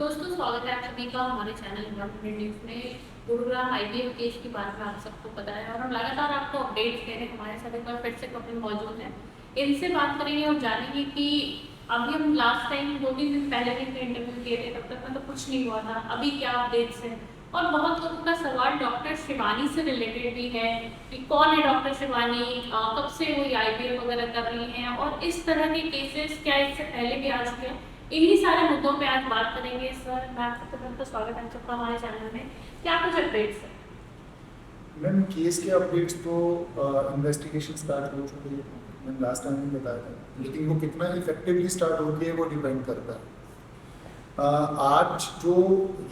दोस्तों स्वागत है आप सभी का हमारे चैनल न्यूज़ में। गुरुग्राम आईपीएल केस की बात में आप सबको पता है और हम लगातार आपको अपडेट्स दे रहे हैं। हमारे साथ एक बार फिर से कपिल मौजूद है, इनसे बात करेंगे और जानेंगे कि अभी हम लास्ट टाइम 2-3 दिन पहले भी इनके इंटरव्यू किए थे, तब तक मतलब कुछ नहीं हुआ था, अभी क्या अपडेट्स है। और बहुत लोगों का सवाल डॉक्टर शिवानी से रिलेटेड भी है कि कौन है डॉक्टर शिवानी, कब से वो आईपीएल वगैरह कर रही हैं और इस तरह के केसेस क्या इससे पहले भी आ चुके हैं। इन्हीं सारे मुद्दों पे आज बात करेंगे। सर मैं आपका तुरंत स्वागत है आपका हमारे चैनल में। क्या कुछ अपडेट्स है? मैम केस के अपडेट्स तो इन्वेस्टिगेशन स्टार्ट हो चुकी है। मैंने लास्ट टाइम भी बताया था, लेकिन वो कितना इफेक्टिवली स्टार्ट होती है वो डिपेंड करता है। आज जो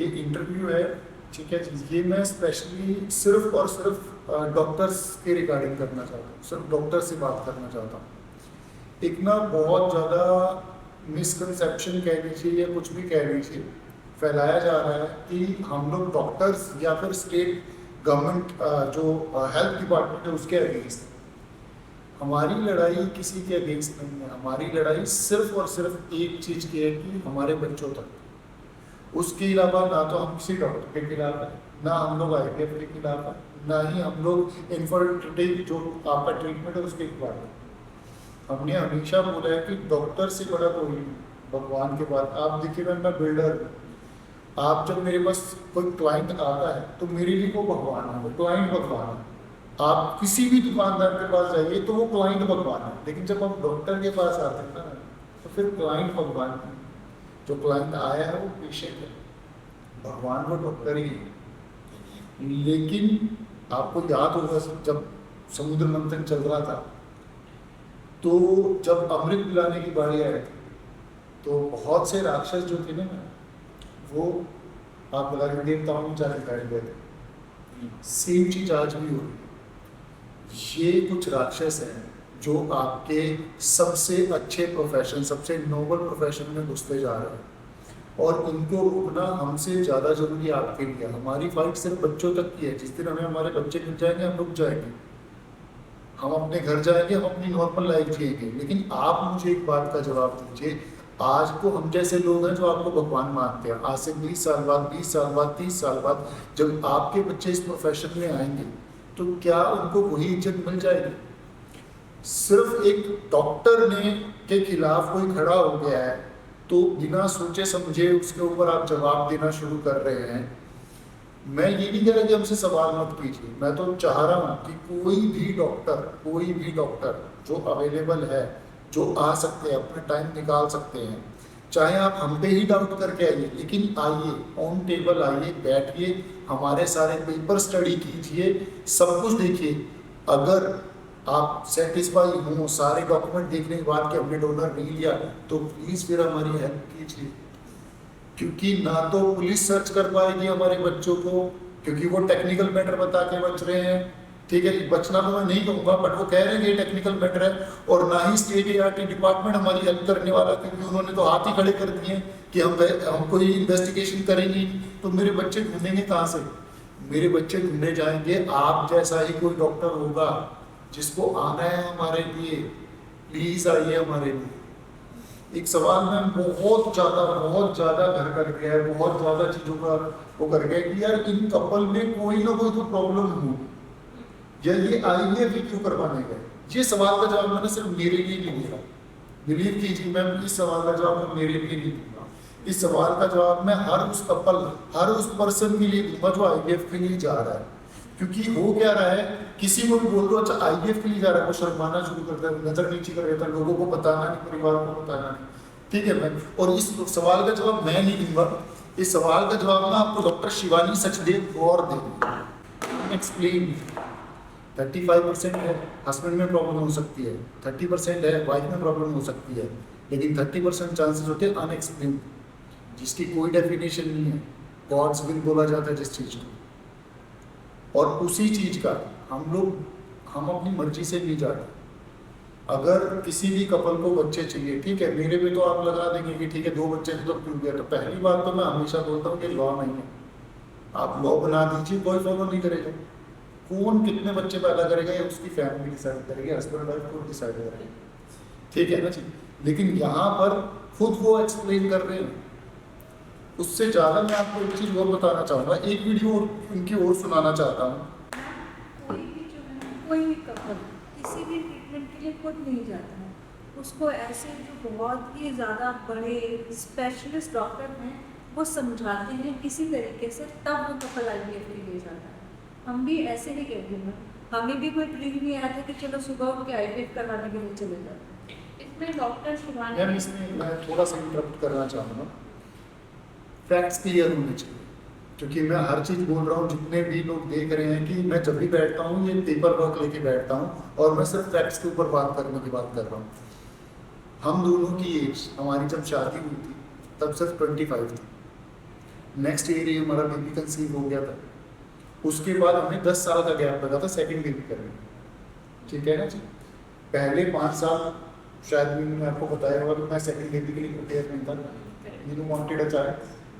ये इंटरव्यू है, ठीक है, ये मैं स्पेशली सिर्फ और सिर्फ डॉक्टर्स के रिगार्डिंग करना चाहता हूँ, सिर्फ डॉक्टर से बात करना चाहता हूँ। एक ना बहुत ज़्यादा मिसकंसेप्शन कह लीजिए या कुछ भी कह लीजिए, फैलाया जा रहा है कि हम लोग डॉक्टर्स या फिर स्टेट गवर्नमेंट जो हेल्थ डिपार्टमेंट है उसके अगेंस्ट। हमारी लड़ाई किसी के अगेंस्ट नहीं है, हमारी लड़ाई सिर्फ और सिर्फ एक चीज़ की है कि हमारे बच्चों तक। उसके अलावा ना तो हम किसी डॉक्टर के खिलाफ है, ना हम लोग आईपीएफ के खिलाफ है, ना ही हम लोग इनफर्टिलिटी जो आपका ट्रीटमेंट है उसके खिलाफ है। हमने हमेशा बोला है कि डॉक्टर से बड़ा कोई नहीं भगवान के बाद। आप देखिए मैं बिल्डर, आप जब मेरे पास कोई क्लाइंट आता है तो मेरे लिए वो भगवान है, वो क्लाइंट भगवान है। आप किसी भी दुकानदार के पास जाइए तो वो क्लाइंट भगवान है, लेकिन जब हम डॉक्टर के पास आते हैं ना तो फिर क्लाइंट भगवान है। जो क्लाइंट आया है वो पेशेंट है, भगवान वो डॉक्टर ही है। लेकिन आपको याद होगा जब समुद्र मंथन चल रहा था तो जब अमृत पिलाने की बारी आई थी तो बहुत से राक्षस जो थे ना वो आप लगा के देवताओं में जाके बैठ गए थे। सेम चीज आज भी हो रही है। ये कुछ राक्षस हैं जो आपके सबसे अच्छे प्रोफेशन, सबसे नोबल प्रोफेशन में घुसते जा रहे हैं और उनको रोकना हमसे ज़्यादा जरूरी आपके लिए। हमारी फाइट सिर्फ बच्चों तक की है। जिस दिन हमें हमारे बच्चे मिल जाएंगे हम रुक जाएंगे, हम अपने घर जाएंगे, हम अपनी नॉर्मल लाइफ जिएंगे। लेकिन आप मुझे एक बात का जवाब दीजिए, आज को हम जैसे लोग हैं जो आपको भगवान मानते हैं, आज से 20 साल बाद, 20 साल बाद, 30 साल बाद जब आपके बच्चे इस प्रोफेशन में आएंगे तो क्या उनको वही इज्जत मिल जाएगी? सिर्फ एक डॉक्टर ने के खिलाफ कोई खड़ा हो गया है तो बिना सोचे समझे उसके ऊपर आप जवाब देना शुरू कर रहे हैं। मैं ये नहीं कह रहा कि हमसे सवाल मत कीजिए, मैं तो चाह रहा हूँ कि कोई भी डॉक्टर जो अवेलेबल है, जो आ सकते हैं, अपना टाइम निकाल सकते हैं, चाहे आप हम पे ही डाउट करके आइए, लेकिन आइए, ऑन टेबल आइए, बैठिए, हमारे सारे पेपर स्टडी कीजिए, सब कुछ देखिए। अगर आप सेटिस्फाई हो सारे डॉक्यूमेंट देखने के बाद कि हमने डोनर नहीं लिया तो प्लीज़ फिर हमारी हेल्प कीजिए। क्योंकि ना तो पुलिस सर्च कर पाएगी हमारे बच्चों को, क्योंकि वो टेक्निकल मैटर बता के बच रहे हैं। ठीक है, बचना तो मैं नहीं कहूँगा, बट वो कह रहे हैं कि ये टेक्निकल मैटर है। और ना ही स्टेट एआरटी डिपार्टमेंट हमारी हेल्प करने वाला, क्योंकि उन्होंने तो हाथ ही खड़े कर दिए कि हम कोई इन्वेस्टिगेशन करेंगे। तो मेरे बच्चे ढूंढेंगे कहाँ से? मेरे बच्चे ढूंढे जाएंगे, आप जैसा ही कोई डॉक्टर होगा जिसको आना है हमारे लिए, प्लीज आइए हमारे लिए। एक सवाल में बहुत ज़्यादा घर कर गया है, बहुत ज़्यादा चीज़ों का वो कर गया कि यार इन कपल में कोई ना कोई तो प्रॉब्लम हो, या ये आईवीएफ भी क्यों करवाने गए? ये सवाल का जवाब मैंने सिर्फ मेरे लिए नहीं दिया, बिलीव कीजिए मैम, इस सवाल का जवाब मैं मेरे लिए नहीं दूंगा। इस सवाल का जवाब मैं हर उस कपल, हर उस पर्सन के लिए दूंगा जो आईवीएफ के लिए जा रहा है। क्योंकि हो क्या रहा है, किसी को भी बोल दो अच्छा आईवीएफ के लिए जा रहा है, वो शर्माना शुरू करता है, नजर नीचे कर देता है, लोगों को बताना नहीं, परिवार को बताना नहीं। ठीक है मैम, और इस सवाल का जवाब मैं नहीं दूंगा। इस सवाल का जवाब ना आपको डॉक्टर शिवानी सचदेव गौर देंगे। एक्सप्लेन। 35% है हस्बैंड में प्रॉब्लम हो सकती है, 30% है वाइफ में प्रॉब्लम हो सकती है, लेकिन 30% चांसेस होते हैं अनएक्सप्लेन, जिसकी कोई डेफिनेशन नहीं है। गॉड्स विल बोला जाता है जिस चीज़ को, और उसी चीज़ का हम अपनी मर्जी से नहीं जाते। अगर किसी भी कपल को बच्चे चाहिए, ठीक है, मेरे पे तो आप लगा देंगे कि ठीक है 2 बच्चे तो क्यों गया। तो पहली बात तो मैं हमेशा बोलता हूँ कि लॉ नहीं है, आप लॉ बना दीजिए, कोई फॉलो नहीं करेगा। कौन कितने बच्चे पैदा करेगा ये उसकी फैमिली डिसाइड करेगी, हस्बैंड वाइफ खुद डिसाइड करेगी, ठीक है ना जी। लेकिन यहाँ पर खुद वो एक्सप्लेन कर रहे हैं, उससे ज़्यादा मैं आपको एक चीज़ और बताना चाहूँगा, एक वीडियो उनकी और सुनाना चाहता हूँ। कोई भी जो है कोई भी कपल किसी भी ट्रीटमेंट के लिए खुद नहीं जाता है, उसको ऐसे जो बहुत ही ज़्यादा बड़े स्पेशलिस्ट डॉक्टर हैं वो समझाते हैं किसी तरीके से, तब वो कपल IVF के लिए जाता है। हम भी ऐसे ही कहते हैं, हमें भी कोई ड्रीम नहीं आया था कि चलो सुबह उठ के IVF करवाने के लिए चले जाते हैं। इसमें डॉक्टर शिवानी मैम इसमें मैं थोड़ा सा इंटरप्ट करना चाहूँगा। फैक्ट्स क्लियर होने चाहिए, क्योंकि मैं हर चीज़ बोल रहा हूँ, जितने भी लोग देख रहे हैं कि मैं जब भी बैठता हूँ ये पेपर वर्क लेके बैठता हूँ और मैं सिर्फ फैक्ट्स के ऊपर बात करने की बात कर रहा हूँ। हम दोनों की एज, हमारी जब शादी हुई थी तब सिर्फ 25 थी। नेक्स्ट ईयर ही हमारा बेबी कंसीव हो गया था। उसके बाद हमें 10 साल का गैप लगा था सेकंड बेबी करने में, ठीक है ना जी। पहले 5 साल शायद मैंने आपको बताया होगा कि मैं सेकंड बेबी के लिए प्रिपेयर नहीं था, you wanted a child,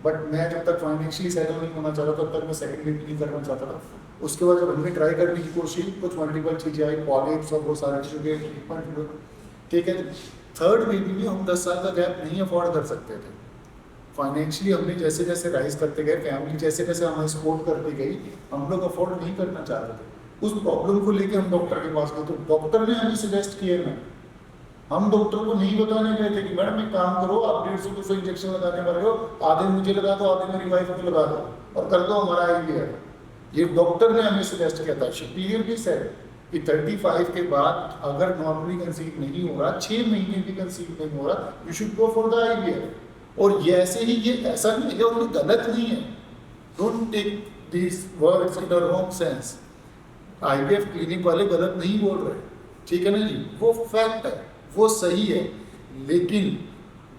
but मैं जब तक फाइनेंशियली सेटल नहीं होना चाहता तब तक मैं सेकंड बेबी नहीं करना चाहता था। उसके बाद जब हमने ट्राई करने की कोशिश, कुछ मल्टीपल चीज़ें आई, पॉलिप्स और वो सारी चीज़ों के ट्रीटमेंट हुए, ठीक है। थर्ड बेबी में हम 10 साल का गैप नहीं अफोर्ड कर सकते थे। फाइनेंशियली हमने जैसे जैसे राइज करते गए, फैमिली जैसे जैसे हमें सपोर्ट करती गई, हम लोग अफोर्ड नहीं करना चाहते थे। उस प्रॉब्लम को लेके हम डॉक्टर के पास गए तो डॉक्टर ने हमें सजेस्ट किया ना, हम डॉक्टर को नहीं बताने गए थे कि मैडम एक काम करो, आप 150-200 इंजेक्शन लगाने वाले हो, आधे मुझे लगा दो, आधे मेरी वाइफ को लगा दो और कर दो हमारा IVF। ये डॉक्टर ने हमें सजेस्ट किया था। शी भी सेड कि 35 के बाद अगर नॉर्मली कंसीव नहीं हो रहा, 6 महीने भी कंसीव नहीं हो रहा, you should go for the IVF। और ये ऐसे ही, ये ऐसा नहीं है और ये गलत नहीं है, don't take this words in a wrong sense. IVF clinic वाले गलत नहीं बोल रहे, ठीक है ना जी, वो फैक्ट है, वो सही है, लेकिन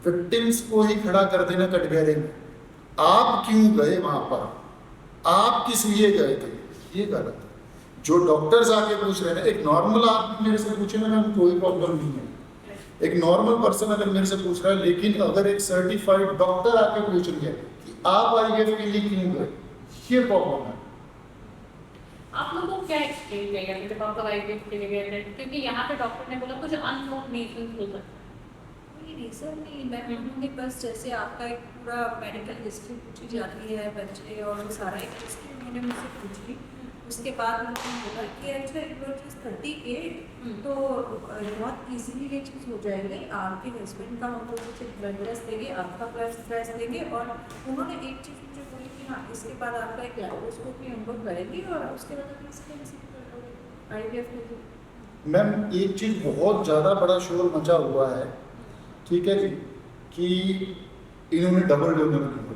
विक्टिम्स को ही खड़ा कर देना कटघरे में, आप क्यों गए वहां पर, आप किस लिए गए थे, ये गलत है। जो डॉक्टर्स आके पूछ रहे हैं, एक नॉर्मल आदमी मेरे से पूछे ना, मैम कोई प्रॉब्लम नहीं है, एक नॉर्मल पर्सन अगर मेरे से पूछ रहा है, लेकिन अगर एक सर्टिफाइड डॉक्टर आके पूछ रही है कि आप IVF के लिए क्यों गए, ये प्रॉब्लम है। आप लोगों को क्या एक्सप्लेन किया गया जब आप IVF के लिए गए थे? क्योंकि यहाँ पे डॉक्टर ने बोला कुछ अननोन रीजन हो सकता है। कोई रीज़न नहीं, मैं बोलूँगी बस जैसे आपका एक पूरा मेडिकल हिस्ट्री पूछी जाती है बच्चे और वो सारा एक हिस्ट्री उन्होंने मुझसे पूछी। उसके बाद उन्होंने बोला कि अच्छा एक बार चीज़ 38 तो बहुत इजीली ये चीज़ हो जाएगी, आपके हस्बैंड का हम लोग उसे ब्लड टेस्ट देंगे, आपका ब्लड टेस्ट देंगे, और उन्होंने एक चीज़ मुझे बोली कि हाँ इसके बाद आपका एक लैप्रोस्कोपी हम लोग करेंगे और उसके बाद आप इसके रिसीव कर लोगे IVF के लिए। मैम एक चीज़ बहुत ज़्यादा बड़ा शोर मचा हुआ है, ठीक है जी, कि इन्होंने डबल डोनर किया।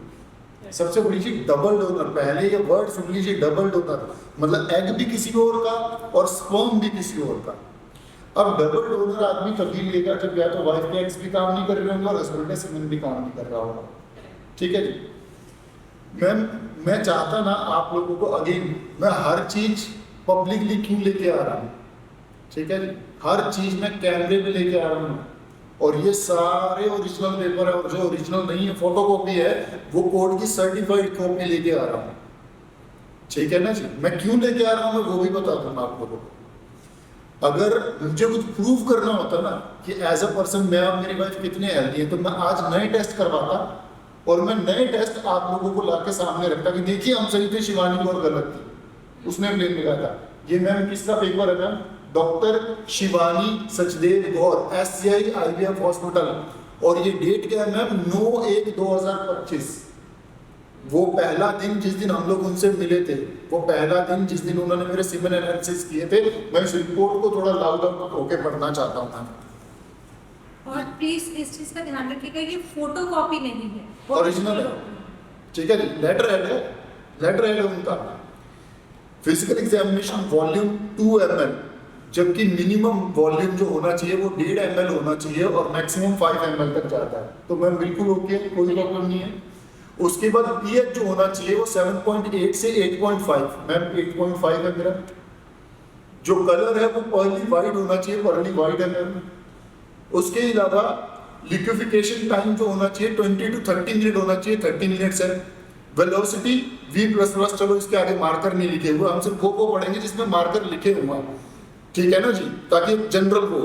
सबसे बड़ी चीज डबल डोनर, पहले ये वर्ड सुन लीजिए, डबल डोनर मतलब एग भी किसी और का और स्पर्म भी किसी और का। अब डबल डोनर आदमी तभी लेगा जब या तो वाइफ के एग्स भी काम नहीं कर रहे होंगे और हस्बैंड का सीमेन भी काम नहीं कर रहा होगा, ठीक है जी। मैम मैं चाहता ना आप लोगों को, अगेन मैं हर चीज पब्लिकली क्यों लेके आ रहा हूँ, ठीक है जी, हर चीज मैं कैमरे में लेके आ रहा हूँ, और ये सारे ओरिजिनल पेपर है, और जो ओरिजिनल नहीं है फोटोकॉपी है वो कोर्ट की सर्टिफाइड कॉपी लेके आ रहा हूँ, ठीक है ना जी। मैं क्यों लेके आ रहा हूँ मैं वो भी बता दूंगा आप लोगों को। अगर मुझे कुछ प्रूव करना होता ना कि एज अ पर्सन मैं और मेरी वाइफ कितने हेल्दी है, तो मैं आज नए टेस्ट करवाता और मैं नए टेस्ट आप लोगों को लाके सामने रखता कि देखिए हम सही थे, शिवानी और गलत थी, उसने ब्लेम लगाया था। ये मैम किसका पेपर है मैम, डॉक्टर शिवानी सचदेव गौर, SCI IVF हॉस्पिटल, और ये डेट क्या है मैम 9/1/2025। वो पहला दिन जिस दिन हम लोग उनसे मिले थे, वो पहला दिन जिस दिन उन्होंने मेरे सीमेन एनालिसिस किए थे, मैं इस रिपोर्ट को थोड़ा लाउड होके पढ़ना चाहता हूँ मैम। और प्लीज इस चीज का ध्यान रखिएगा, ये फोटोकॉपी नहीं है, ओरिजिनल है, ठीक है, लेटर हेड है, लेटर हेड है उनका। फिजिकल एग्जामिनेशन वॉल्यूम 2 ml, जबकि मिनिमम वॉल्यूम जो होना चाहिए वो 1.5 ml होना चाहिए और मैक्सिमम 5 ml तक जाता है, तो मैम बिल्कुल ओके, कोई प्रॉब्लम नहीं है। उसके बाद pH जो होना चाहिए वो 7.8 से 8.5, मैम 8.5 है मेरा। जो कलर है वो पर्ली वाइट होना चाहिए, पर्ली वाइट है मैम। उसके अलावा लिक्विफिकेशन टाइम जो होना चाहिए 20 to 30 मिनट होना चाहिए, 30 मिनट्स है। वेलोसिटी V++, चलो इसके आगे मार्कर नहीं लिखे हुए, हम सिर्फ वो पढ़ेंगे जिसमें मार्कर लिखे हुए हैं, ठीक है ना जी, ताकि जनरल हो।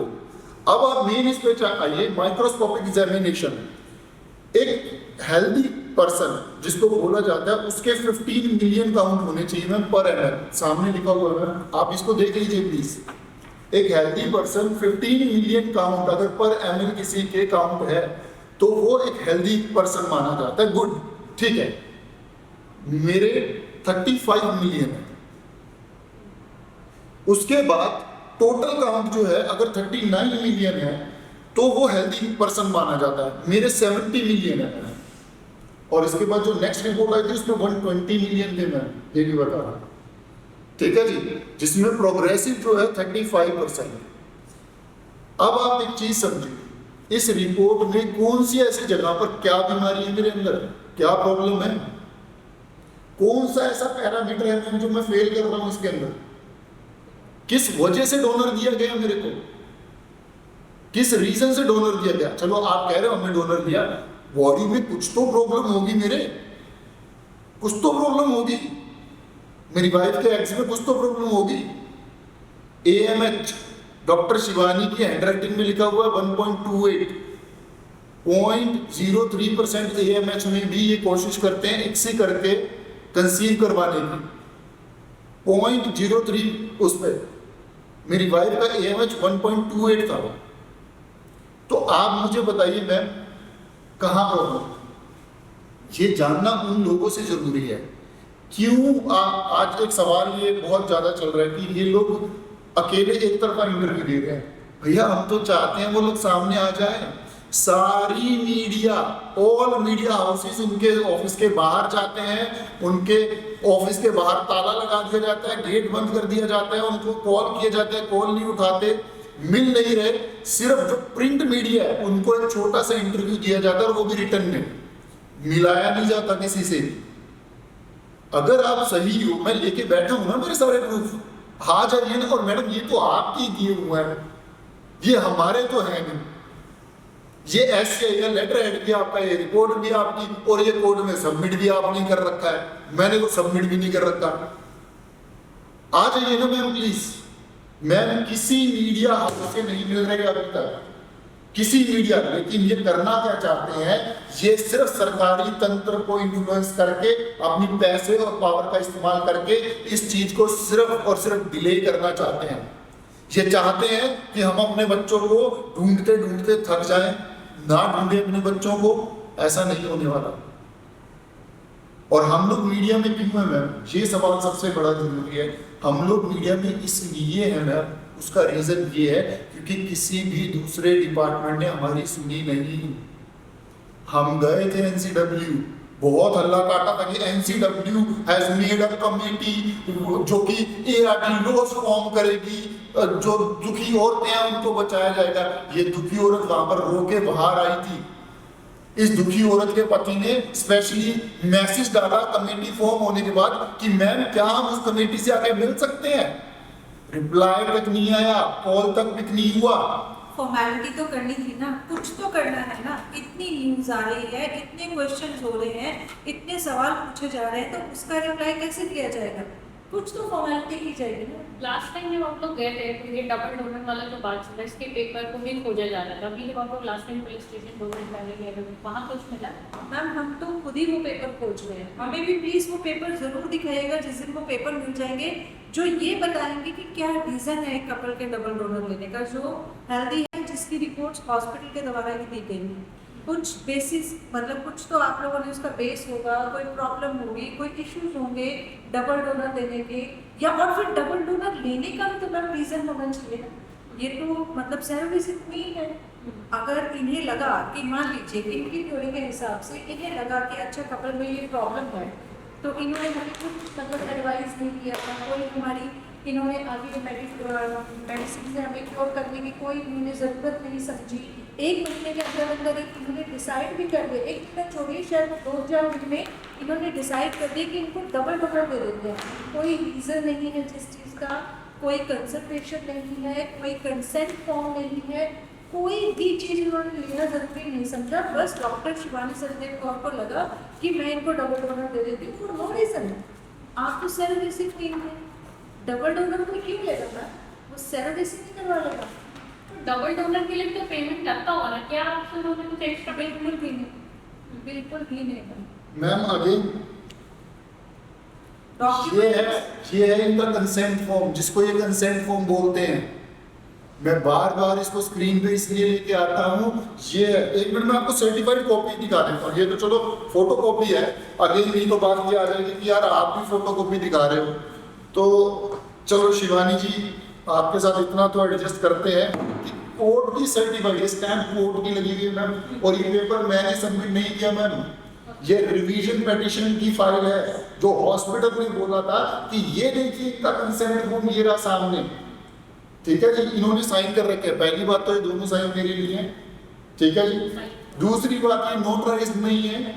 अब आप मेन इस पे आइए, माइक्रोस्कोपिक एग्जामिनेशन। एक हेल्दी पर्सन जिसको बोला जाता है उसके 15 मिलियन काउंट होने चाहिए मैम पर एमएल, सामने लिखा हुआ है मैम, आप इसको देख लीजिए प्लीज। एक हेल्दी पर्सन 15 मिलियन काउंट अगर पर एमएल किसी के काउंट है तो वो एक हेल्दी पर्सन माना जाता है, गुड, ठीक है। मेरे 35 मिलियन है, उसके बाद टोटल काउंट जो है अगर 39 मिलियन है तो वो हेल्दी पर्सन माना जाता है, मेरे 70 मिलियन है। और इसके बाद जो नेक्स्ट रिपोर्ट आई थी उसमें 120 मिलियन थे, मैं ये भी बता रहा हूं, ठीक है जी, जिसमें प्रोग्रेसिव जो है 35%। अब आप एक चीज समझिए, इस रिपोर्ट में कौन सी ऐसी जगह पर क्या बीमारी है मेरे अंदर, क्या प्रॉब्लम है, कौन सा ऐसा पैरामीटर है जो मैं फेल कर रहा हूं इसके अंदर, किस वजह से डोनर दिया गया मेरे को, किस रीजन से डोनर दिया गया। चलो आप कह रहे हो हमने डोनर दिया, बॉडी में कुछ तो प्रॉब्लम होगी, मेरे कुछ तो प्रॉब्लम होगी, मेरी वाइफ के एग्स में कुछ तो प्रॉब्लम होगी। AMH डॉक्टर शिवानी की हैंडराइटिंग में लिखा हुआ है 1.28, 0.03% AMH में भी ये कोशिश करते हैं इक्सी करके कंसीव करवाने की, 0.03 उस पर मेरी वाइफ का AMH 1.28 था। तो आप मुझे बताइए मैम कहाँ प्रॉब्लम, ये जानना उन लोगों से जरूरी है। क्यों आज एक सवाल ये बहुत ज्यादा चल रहा है कि ये लोग अकेले एक तरफा इंटरव्यू दे रहे हैं। भैया हम तो चाहते हैं वो लोग सामने आ जाए, सारी मीडिया, ऑल मीडिया हाउसेस उनके ऑफिस के बाहर जाते हैं, उनके ऑफिस के बाहर ताला लगा दिया जाता है, गेट बंद कर दिया जाता है, उनको कॉल किए जाते हैं, कॉल नहीं उठाते, मिल नहीं रहे। सिर्फ जो प्रिंट मीडिया है उनको एक छोटा सा इंटरव्यू दिया जाता है और वो भी रिटर्न में, मिलाया नहीं जाता किसी से। अगर आप सही हो, मैं लेके बैठा हूं ना मेरे सारे प्रूफ, आ जाइए ना। और मैडम ये तो आपकी दिए हुए हैं, ये हमारे तो है नहीं, ये SCI का लेटर हेड भी आपका, ये रिपोर्ट भी आपकी, और ये कोर्ट में सबमिट भी आपने कर रखा है, मैंने तो सबमिट भी नहीं कर रखा। आ जाइए ना मैम प्लीज। मैम किसी मीडिया हाउस से नहीं मिल रहे अभी तक, किसी मीडिया, लेकिन ये करना क्या चाहते हैं, ये सिर्फ सरकारी तंत्र को इन्फ्लुएंस करके अपनी पैसे और पावर का इस्तेमाल करके इस चीज को सिर्फ और सिर्फ डिले करना चाहते हैं। ये चाहते हैं कि हम अपने बच्चों को ढूंढते ढूंढते थक जाएं, ना ढूंढे अपने बच्चों को, ऐसा नहीं होने वाला। और हम लोग मीडिया में क्यों है मैम, ये सवाल सबसे बड़ा जरूरी है। हम लोग मीडिया में इसलिए है मैम, उसका रीजन ये है क्योंकि किसी भी दूसरे डिपार्टमेंट ने हमारी सुनी नहीं। हम गए थे NCW, बहुत हल्ला काटा था कि NCW has made a committee जो कि ART लॉस फॉर्म करेगी, जो दुखी औरतें हैं उनको बचाया जाएगा। ये दुखी औरत वहां पर रो के बाहर आई थी। इस दुखी औरत के पति ने स्पेशली मैसेज डाला कमेटी फॉर्म होने के बाद कि मैम क्या हम उस कमेटी से आके मिल सकते हैं। रिप्लाई तक नहीं आया, कॉल तक भी नहीं हुआ। फॉर्मेलिटी तो करनी थी ना, कुछ तो करना है ना। इतनी न्यूज़ आ रही है, इतने क्वेश्चंस हो रहे हैं, इतने सवाल पूछे जा रहे हैं, तो उसका रिप्लाई कैसे दिया जाएगा? कुछ तो फॉर्मेलिटी की जाएगी ना। लास्ट टाइम जब हम लोग गए थे तो ये डबल डोनर वाला जो बात चल रहा है, इसके पेपर को भी खोजा जा रहा था। अभी जब हम लोग लास्ट टाइम पुलिस स्टेशन 2 दिन पहले गए थे वहाँ कुछ मिला? मैम हम तो खुद ही वो पेपर खोज रहे हैं, हमें भी प्लीज़ वो पेपर ज़रूर दिखाइएगा जिस दिन वो पेपर मिल जाएंगे, जो ये बताएंगे कि क्या रीज़न है एक कपल के डबल डोनर लेने का, जो हेल्दी है, जिसकी रिपोर्ट्स हॉस्पिटल के द्वारा ही दी गई। कुछ बेसिस, मतलब कुछ तो आप लोगों ने उसका बेस होगा, कोई प्रॉब्लम होगी, कोई इश्यूज होंगे डबल डोनर देने के, या और फिर डबल डोनर लेने का भी तो मैम रीज़न होना चाहिए ना। ये तो मतलब सर्विस इतनी है। अगर इन्हें लगा कि मान लीजिए इनकी थ्योरी के हिसाब से इन्हें लगा कि अच्छा कपल में ये प्रॉब्लम है, तो इन्होंने हमें कुछ मतलब एडवाइस नहीं किया था, कोई हमारी इन्होंने आगे मेडिसिन से हमें क्योर करने की कोई इन्होंने ज़रूरत नहीं समझी। 1 महीने के अंदर अंदर इन्होंने डिसाइड भी कर दिया, 1 महीना छोड़िए, शायद 2-4 महीने इन्होंने डिसाइड कर दिया कि इनको डबल डोनर दे देते हैं। कोई रीज़न नहीं है जिस चीज़ का, कोई कंसल्टेशन नहीं है, कोई कंसेंट फॉर्म नहीं है, कोई भी चीज़ इन्होंने लेना ज़रूरी नहीं समझा। बस डॉक्टर शिवानी संजय कौर को लगा कि मैं इनको डबल डोनर दे देती हूँ, और नो रीज़न। आप तो सेरोगेसी टीम है, डबल डोनर को क्यों लेगा था? वो सेरोगेसी नहीं करवा लेगा। डबल डोनर के लिए तो पेमेंट करता होगा ना, क्या आपसे उन्होंने कुछ एक्स्ट्रा पेमेंट बिल्कुल भी नहीं, बिल्कुल भी नहीं। मैम अगेन ये है इनका कंसेंट फॉर्म, जिसको ये कंसेंट फॉर्म बोलते हैं। मैं बार बार इसको स्क्रीन पे इसलिए लेके आता हूँ। ये एक मिनट में आपको सर्टिफाइड कॉपी दिखा देता हूँ। ये तो चलो फोटो कॉपी है, अगेन नहीं तो बात ये आ जाएगी कि यार आप भी फोटो कॉपी दिखा रहे हो। तो चलो शिवानी जी आपके साथ इतना तो एडजस्ट करते हैं कि कोर्ट की सर्टिफाइड, ये स्टैम्प कोर्ट की लगी हुई है मैम, और ये पेपर मैंने सबमिट नहीं किया मैम। ये रिवीजन पेटिशन की फाइल है जो हॉस्पिटल ने बोला था कि ये देखिए इनका कंसेंट फॉर्म ये रहा सामने, ठीक है जी, इन्होंने साइन कर रखे हैं। पहली बात तो ये दोनों साइन मेरे लिए हैं, ठीक है जी। दूसरी बात ये नोटराइज्ड नहीं है,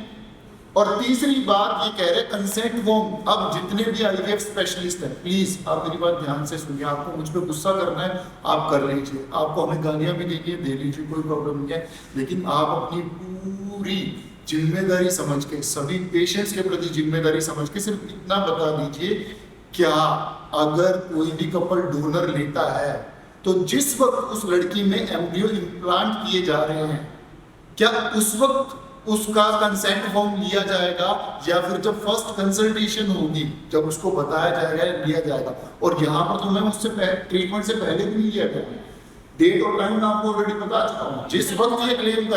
और तीसरी बात ये कह रहे हैं कंसेंट फॉर्म। अब जितने भी आईवीएफ स्पेशलिस्ट हैं प्लीज आप मेरी बात ध्यान से सुनिए। आपको मुझ पे गुस्सा करना है आप कर लीजिए, आपको हमें गालियां भी देनी है दे लीजिए, कोई प्रॉब्लम नहीं है, लेकिन आप अपनी पूरी जिम्मेदारी समझ के, सभी पेशेंट्स के प्रति जिम्मेदारी समझ के सिर्फ इतना बता दीजिए, क्या अगर कोई भी कपल डोनर लेता है तो जिस वक्त उस लड़की में एम्ब्रियो इम्प्लांट किए जा रहे हैं, क्या उस वक्त उसका कंसेंट फॉर्म लिया जाएगा या फिर जब फर्स्ट कंसल्टेशन होगी, जब उसको बताया जाएगा या लिया जाएगा? और यहाँ पर तो मैं उससे ट्रीटमेंट से पहले भी नहीं लिया था, डेट और टाइम मैं आपको ऑलरेडी बता चुका हूँ। जिस वक्त ये क्लेम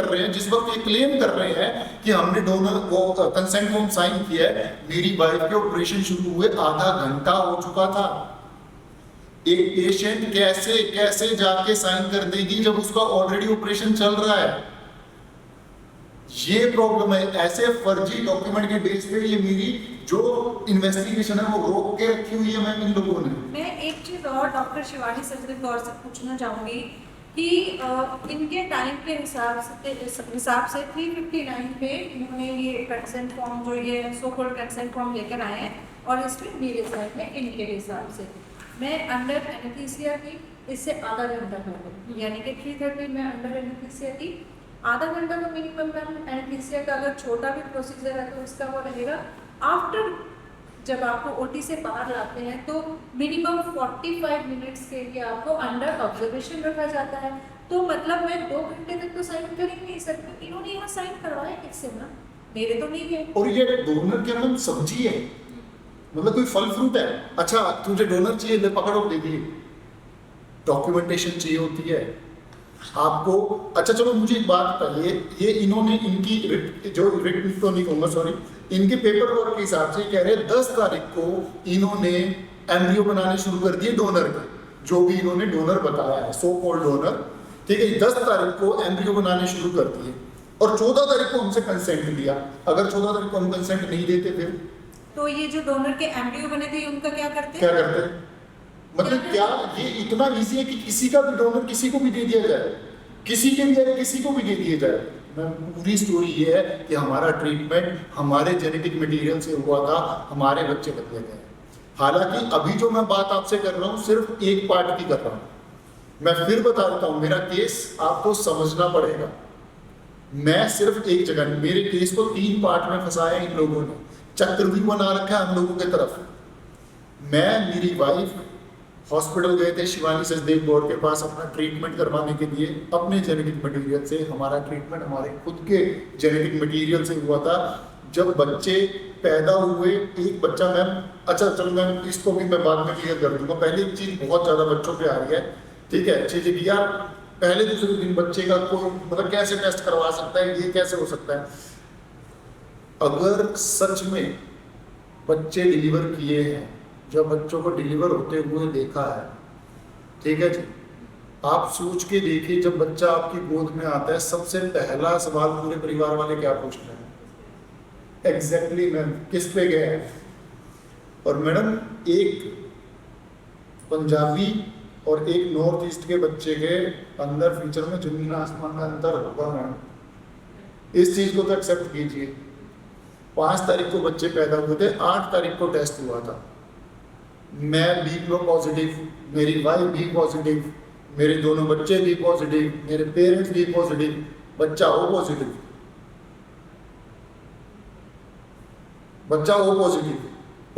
कर रहे हैं कि हमने डोनर को कंसेंट फॉर्म साइन किया है, मेरी वाइफ के ऑपरेशन शुरू हुए आधा घंटा हो चुका था। एक पेशेंट कैसे जाके साइन कर देगी जब उसका ऑलरेडी ऑपरेशन चल रहा है? ये प्रॉब्लम है। ऐसे फर्जी डॉक्यूमेंट के बेस पे ये मेरी जो इन्वेस्टिगेशन है वो रोक के रखी हुई है मैम इन लोगों ने। मैं एक चीज और डॉक्टर शिवानी सचदेव गौर से पूछना चाहूंगी कि इनके टाइम के हिसाब से 359 पे इन्होंने ये कंसेंट फॉर्म जो ये सो कॉल्ड कंसेंट फॉर्म लेकर आए हैं, और इसमें मेरे साइड में इनके हिसाब से मैं अंडर एनेस्थीसिया थी, इससे आधा घंटा पहले, यानी कि 3:30 में अंडर एनेस्थीसिया थी। आधा घंटा तो मिनिमम एनेस्थीसिया का अगर छोटा भी प्रोसीजर है तो उसका वो रहेगा। आफ्टर जब आपको ओटी से बाहर लाते हैं तो मिनिमम 45 मिनट्स के लिए आपको अंडर ऑब्जर्वेशन रखा जाता है। तो मतलब मैं 2 घंटे तक तो साइन कर ही नहीं सकती। इन्होंने यहाँ साइन करवाया किससे ना, मेरे तो नहीं गए। और ये डोनर क्या मैम सब्जी है, मतलब कोई फल फ्रूट है? अच्छा तुझे डोनर चाहिए, ले पकड़ो दे दिए। डॉक्यूमेंटेशन चाहिए होती है आपको। अच्छा चलो मुझे एक बात बताइए, ये इन्होंने इनकी जो रिट तो नहीं कहूँगा सॉरी, इनके पेपर वर्क के हिसाब से कह रहे हैं 10 तारीख को इन्होंने एम्ब्रियो बनाने शुरू कर दिए डोनर के, जो भी इन्होंने डोनर बताया है सो कॉल्ड डोनर, ठीक है। 10 तारीख को एम्ब्रियो बनाने शुरू कर दिए और 14 तारीख को हमसे कंसेंट लिया। अगर 14 तारीख को हम कंसेंट नहीं देते फिर तो ये जो डोनर के एम्ब्रियो बने थे उनका क्या करते? मतलब क्या ये इतना इजी है कि किसी का भी डोनर किसी को भी दे दिया जाए, किसी के भी किसी को भी दे दिया जाए? पूरी स्टोरी ये है कि हमारा ट्रीटमेंट हमारे जेनेटिक मटेरियल से हुआ था, हमारे बच्चे बदले गए। हालांकि अभी जो मैं बात आपसे कर रहा हूँ सिर्फ एक पार्ट की कर रहा हूँ। मैं फिर बता देता हूँ, मेरा केस आपको समझना पड़ेगा। मैं सिर्फ एक जगह, मेरे केस को 3 पार्ट में फंसाया इन लोगों ने, चक्रव्यूह बना रखा है हम लोगों की तरफ। मैं, मेरी वाइफ हॉस्पिटल गए थे शिवानी सचदेव गौर के पास अपना ट्रीटमेंट करवाने के लिए, अपने जेनेटिक मटेरियल से। हमारा ट्रीटमेंट हमारे खुद के जेनेटिक मटेरियल से हुआ था। जब बच्चे पैदा हुए, एक बच्चा मैम, अच्छा चलो मैम इसको भी मैं बाद में क्लियर कर दूंगा। पहले एक चीज़ बहुत ज़्यादा बच्चों पे आ रही है, ठीक है, चीज़ें कि यार पहले दूसरे दिन बच्चे का कोई मतलब कैसे टेस्ट करवा सकता है, ये कैसे हो सकता है? अगर सच में बच्चे डिलीवर किए हैं, जब बच्चों को डिलीवर होते हुए देखा है, ठीक है जी, आप सोच के देखिए जब बच्चा आपकी गोद में आता है सबसे पहला सवाल पूरे परिवार वाले क्या पूछते हैं? एग्जैक्टली मैम किस पे गए हैं? और मैडम एक पंजाबी और एक नॉर्थ ईस्ट के बच्चे के अंदर फ्यूचर में जमीन आसमान का अंतर होगा मैम, इस चीज को तो एक्सेप्ट कीजिए। 5 तारीख को बच्चे पैदा हुए थे, 8 तारीख को टेस्ट हुआ था। मैं बी पॉजिटिव, मेरी वाइफ बी पॉजिटिव, मेरे दोनों बच्चे बी पॉजिटिव, मेरे पेरेंट्स बी पॉजिटिव, बच्चा ओ पॉजिटिव, बच्चा ओ पॉजिटिव,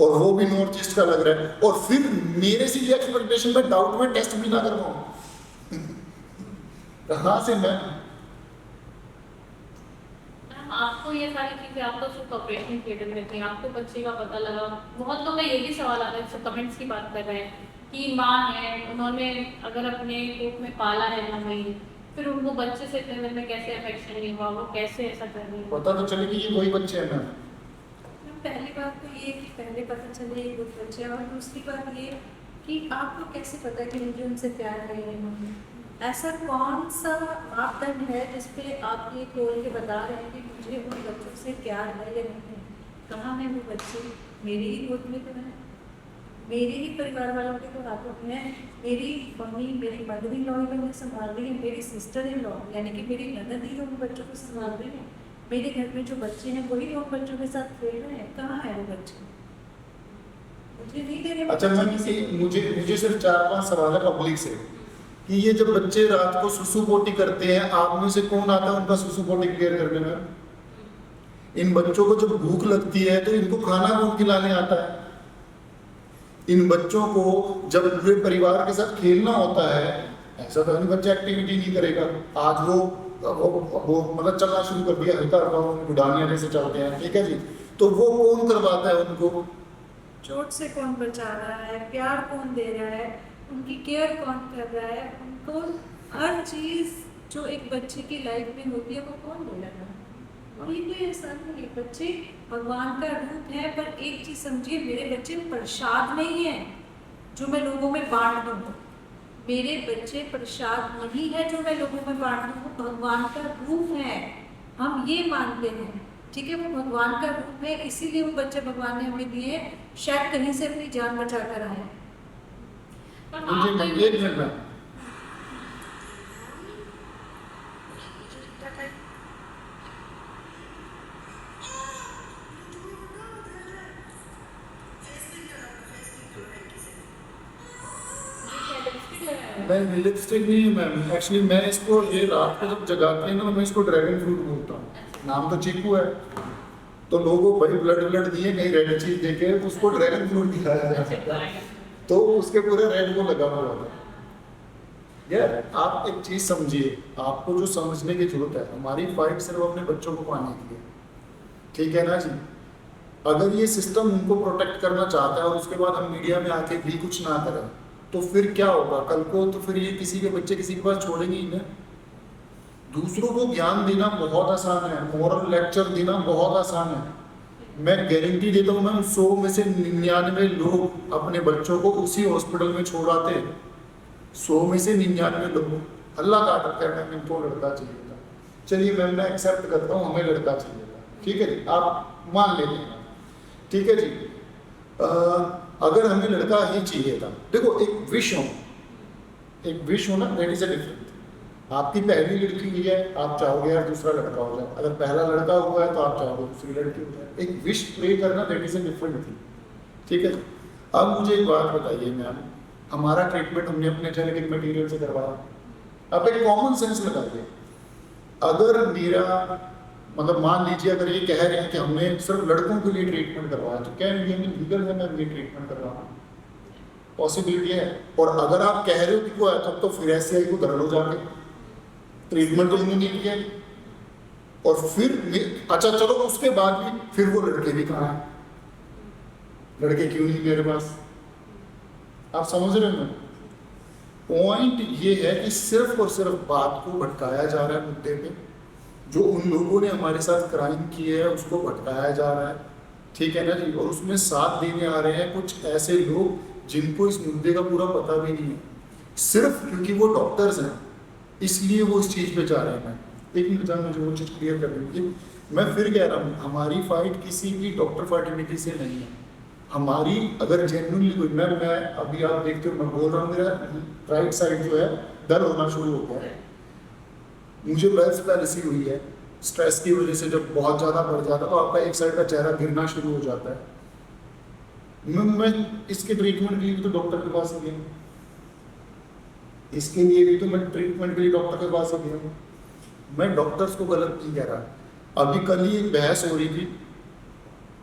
और वो भी नॉर्थ ईस्ट का लग रहा है। और फिर मेरे से ये एक्सपेक्टेशन में डाउट में टेस्ट भी ना कर पाऊं कहां से मैं? आपको ये सारी चीज़ें आप तो सिर्फ ऑपरेशन थिएटर में थी, आपको बच्चे का पता लगा। बहुत लोग का ये भी सवाल आता है, जैसे कमेंट्स की बात कर रहे हैं कि माँ है, उन्होंने अगर अपने पेट में पाला है 9 महीने, फिर उनको बच्चे से इतने दिन में कैसे अफेक्शन नहीं हुआ, वो कैसे ऐसा कर रही है? पता तो चले कि ये वही बच्चे हैं मैम। पहली बात तो ये कि पहले पता चले ये कुछ बच्चे, और दूसरी बात ये कि आपको कैसे पता कि मुझे उनसे प्यार है या नहीं? ऐसा कौन सा मापदंड है जिस पे आप ये खोल के बता रहे हैं कि मुझे उन बच्चों से प्यार है या नहीं है? कहाँ है वो बच्चे? मेरी ही गोद में तो है, मेरे ही परिवार वालों के तो हाथों में है। मेरी मम्मी, मेरी मदर इन लॉ उन्हें संभाल रही है, मेरी सिस्टर इन लॉ यानी कि मेरी ननद ही उन बच्चों को संभाल रही है। मेरे घर में जो बच्चे हैं वही उन बच्चों के साथ खेल रहे हैं। कहाँ है वो बच्चे? मुझे नहीं दे रहे। अच्छा मैम, मुझे सिर्फ 4-5 सवाल है पब्लिक से कि ये जब बच्चे रात को सुसु पोटी करते हैं, आप में से कौन आता है उनका सुसु पोटी क्लियर करने में? इन बच्चों को जब भूख लगती है तो इनको खाना कौन खिलाने आता है? इन बच्चों को जब पूरे परिवार के साथ खेलना होता है, ऐसा तो नहीं बच्चा एक्टिविटी नहीं करेगा। आज वो मतलब चलना शुरू कर दिया, हल्का हल्का गुडानिया जैसे चलते हैं, ठीक है जी, तो वो कौन करवाता है उनको? चोट से कौन बचा रहा है? प्यार कौन दे रहा है? उनकी केयर कौन कर रहा है? उनको हर चीज़ जो एक बच्चे की लाइफ में होती है वो कौन दे रहा है? वही तो इंसान है। बच्चे भगवान का रूप है, पर एक चीज़ समझिए, मेरे बच्चे प्रसाद नहीं है जो मैं लोगों में बांट दूँ। मेरे बच्चे प्रसाद नहीं है जो मैं लोगों में बांट दूँ, भगवान का रूप है। हम ये मानते हैं, ठीक है, वो भगवान का रूप है, इसीलिए वो बच्चे भगवान ने हमें दिए, शायद कहीं से अपनी जान बचा कर आए। मुझे एक मिनट में मैं लिपस्टिक नहीं है मैम, एक्चुअली मैं इसको ये रात को जब जगाते हैं ना, मैं इसको ड्रैगन फ्रूट बोलता हूँ। नाम तो चीकू है, तो लोगों भाई ब्लड दिए, कहीं रेड चीज देखे उसको ड्रैगन फ्रूट दिखाया जा सकता है, तो उसके पूरे रेड को लगा हुआ था। यार आप एक चीज समझिए, आपको जो समझने की जरूरत है, हमारी फाइट सिर्फ अपने बच्चों को पाने की है, ठीक है ना जी। अगर ये सिस्टम उनको प्रोटेक्ट करना चाहता है और उसके बाद हम मीडिया में आके भी कुछ ना करें, तो फिर क्या होगा कल को? तो फिर ये किसी के बच्चे किसी के पास छोड़ेंगे ही ना। दूसरों को ज्ञान देना बहुत आसान है, मॉरल लेक्चर देना बहुत आसान है। मैं गारंटी देता हूँ मैम, 100 में से 99 लोग अपने बच्चों को उसी हॉस्पिटल में छोड़ आते हैं। 100 में से 99 लोग अल्लाह का करते हैं मैम इनको लड़का चाहिए था। चलिए मैम, मैं एक्सेप्ट करता हूँ, हमें लड़का चाहिए था, ठीक है जी, आप मान लेते हैं, ठीक है जी। अगर हमें लड़का ही चाहिए था, देखो एक विश हो ना, दैट इज अ डिफरेंट। आपकी पहली लड़की हुई है, आप चाहोगे यार दूसरा लड़का हो जाए, अगर पहला लड़का हुआ है तो आप चाहोगे दूसरी लड़की हो जाए। एक विश प्रे करना, that is a different thing, ठीक है। अब मुझे एक बात बताइए मैम, हमारा ट्रीटमेंट हमने अपने जेनेटिक मटेरियल से करवाया। अब एक कॉमन सेंस लगाइए, अगर मेरा मतलब मान लीजिए अगर ये कह रहे हैं कि हमने सिर्फ लड़कों के लिए ट्रीटमेंट करवाया, तो क्या इंडिया में लीगल है मैं ये ट्रीटमेंट करवाना? पॉसिबिलिटी है। और अगर आप कह रहे हो कि वो है तब तो फिर एससीआई को धर लो जाके, ट्रीटमेंट तो उन्होंने नहीं किया। और फिर अच्छा चलो, उसके बाद भी फिर वो लड़के भी कहाँ हैं? लड़के क्यों नहीं मेरे पास? आप समझ रहे हो? पॉइंट ये है कि सिर्फ और सिर्फ बात को भटकाया जा रहा है मुद्दे पे, जो उन लोगों ने हमारे साथ क्राइम किए है उसको भटकाया जा रहा है, ठीक है ना जी। और उसमें साथ देने आ रहे हैं कुछ ऐसे लोग जिनको इस मुद्दे का पूरा पता भी नहीं है, सिर्फ क्योंकि वो डॉक्टर्स हैं इसलिए वो इस चीज़ पे जा रहे हैं। एक मिनट मुझे वो चीज़ क्लियर कर दीजिए। मैं फिर कह रहा हूँ, हमारी फाइट किसी भी डॉक्टर फर्टिलिटी से नहीं है। हमारी अगर जेन्युइनली कोई मैं अभी आप देखते हो मैं बोल रहा हूँ, मेरा राइट साइड जो है दर्द होना शुरू हो गया है, मुझे ब्लड पैलिसी हुई है, स्ट्रेस की वजह से जब बहुत ज़्यादा बढ़ जाता है तो आपका एक साइड का चेहरा गिरना शुरू हो जाता है। मैं इसके ट्रीटमेंट के लिए भी तो डॉक्टर के पास गया, इसके लिए भी तो मैं ट्रीटमेंट के लिए डॉक्टर के पास गया। मैं डॉक्टर्स को गलत नहीं कह रहा। अभी कल ही एक बहस हो रही थी,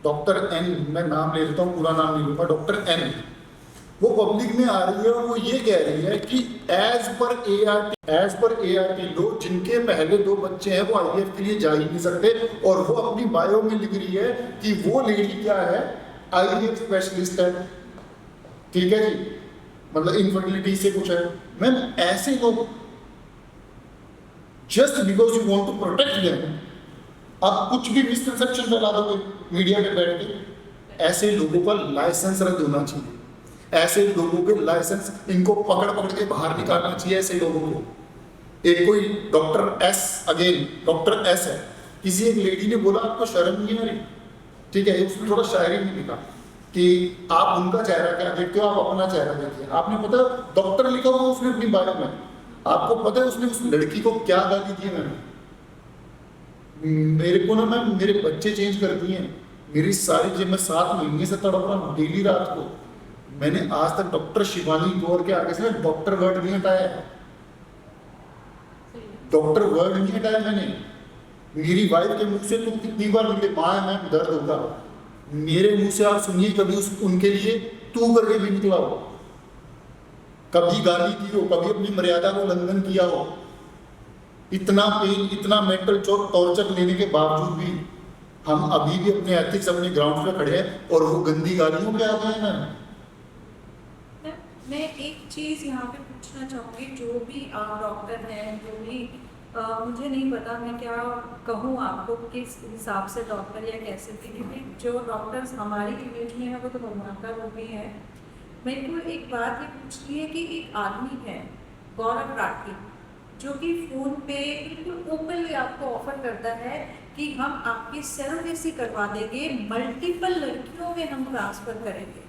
डॉक्टर एन, मैं नाम ले लेता हूँ, पूरा नाम नहीं लूँगा, डॉक्टर एन, वो पब्लिक में आ रही है और वो ये कह रही है कि एज पर ART लो, जिनके पहले 2 बच्चे हैं वो IVF के लिए जा ही नहीं सकते, और वो अपनी बायो में लिख रही है कि वो लेडी क्या है, IVF स्पेशलिस्ट है। ठीक है जी, मतलब इनफर्टिलिटी से कुछ है। मैम ऐसे लोग just because you want to protect them आप कुछ भी मिसकंसेप्शन फैला दोगे मीडिया पे बैठ के। ऐसे लोगों का लाइसेंस रद्द होना चाहिए, ऐसे लोगों के लाइसेंस, इनको पकड़ के बाहर निकालना चाहिए ऐसे लोगों को। एक कोई डॉक्टर एस है, किसी एक लेडी ने बोला आपको शर्म नहीं आ रही, ठीक है, उसमें थोड़ा शायरी में लिखा कि आप उनका चेहरा क्या देखते हो, आप अपना चेहरा देखिए। आपने पता डॉक्टर लिखा हुआ उसने अपनी बायो में, आपको पता है उसने उस लड़की को क्या गाली दी है? मैंने मेरे को ना मैम मेरे बच्चे चेंज कर दिए हैं, मेरी सारी जो मैं 7 महीने से तड़प रहा हूँ डेली रात को, मैंने आज तक डॉक्टर शिवानी गौर के आगे से डॉक्टर वर्ड नहीं हटाया, डॉक्टर वर्ड नहीं हटाया मैंने। मेरी वाइफ के मुख से तुम कितनी बार मुझे माँ है मैम दर्द होगा, मेरे मुंह से आप सुनिए कभी उनके लिए तू करके भी निकला हो, कभी गाली दी हो, कभी अपनी मर्यादा को उल्लंघन किया हो। इतना पेन, इतना मेंटल टॉर्चर लेने के बावजूद भी हम अभी भी अपने एथिक्स अपने ग्राउंड पे खड़े हैं और वो गंदी गालियों पे आ गए हैं। मैं एक चीज़ यहाँ पे पूछना चाहूँगी, जो भी डॉक्टर हैं, जो भी मुझे नहीं पता मैं क्या कहूँ आपको, किस हिसाब से डॉक्टर या कैसे भी, क्योंकि जो डॉक्टर्स हमारी इमेज में है वो तो भगवान का रूप ही है। मेरे को एक बात ये पूछनी है कि एक आदमी है गौरव राठी, जो कि फ़ोन पे बिल्कुल ओपनली आपको ऑफर करता है कि हम आपकी सरोगेसी करवा देंगे, मल्टीपल लड़कियों में हम ट्रांसफ़र करेंगे,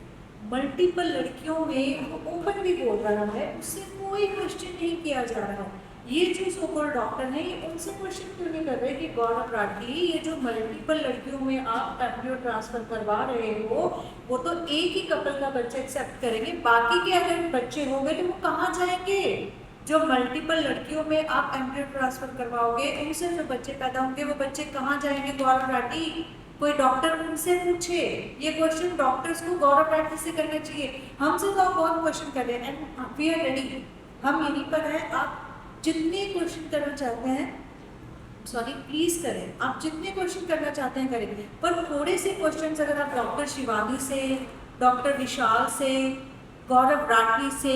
मल्टीपल लड़कियों में वो ओपनली बोल रहा है, उससे कोई क्वेश्चन नहीं किया जा रहा है। ये जो सोकॉल डॉक्टर हैं ये उनसे क्वेश्चन क्यों नहीं कर रहे कि गौरव राठी, ये जो मल्टीपल लड़कियों में आप एम्ब्रियो ट्रांसफ़र करवा रहे हो वो तो एक ही कपल का बच्चा एक्सेप्ट करेंगे, बाकी के अगर बच्चे होंगे तो वो कहाँ जाएंगे? जो मल्टीपल लड़कियों में आप एम्ब्रियो ट्रांसफ़र करवाओगे उनसे जो बच्चे पैदा होंगे वो बच्चे कहाँ जाएंगे? गौरव राठी, कोई डॉक्टर उनसे पूछे। ये क्वेश्चन डॉक्टर्स को गौरव राठी से करना चाहिए, हमसे तो आप बहुत क्वेश्चन कर रहे हैं एंड वी आर रेडी, हम यहीं पर हैं। आप जितने क्वेश्चन करना चाहते हैं, सॉरी प्लीज़ करें, आप जितने क्वेश्चन करना चाहते हैं करें, पर थोड़े से क्वेश्चन अगर आप डॉक्टर शिवानी से, डॉक्टर विशाल से, गौरव राठी से,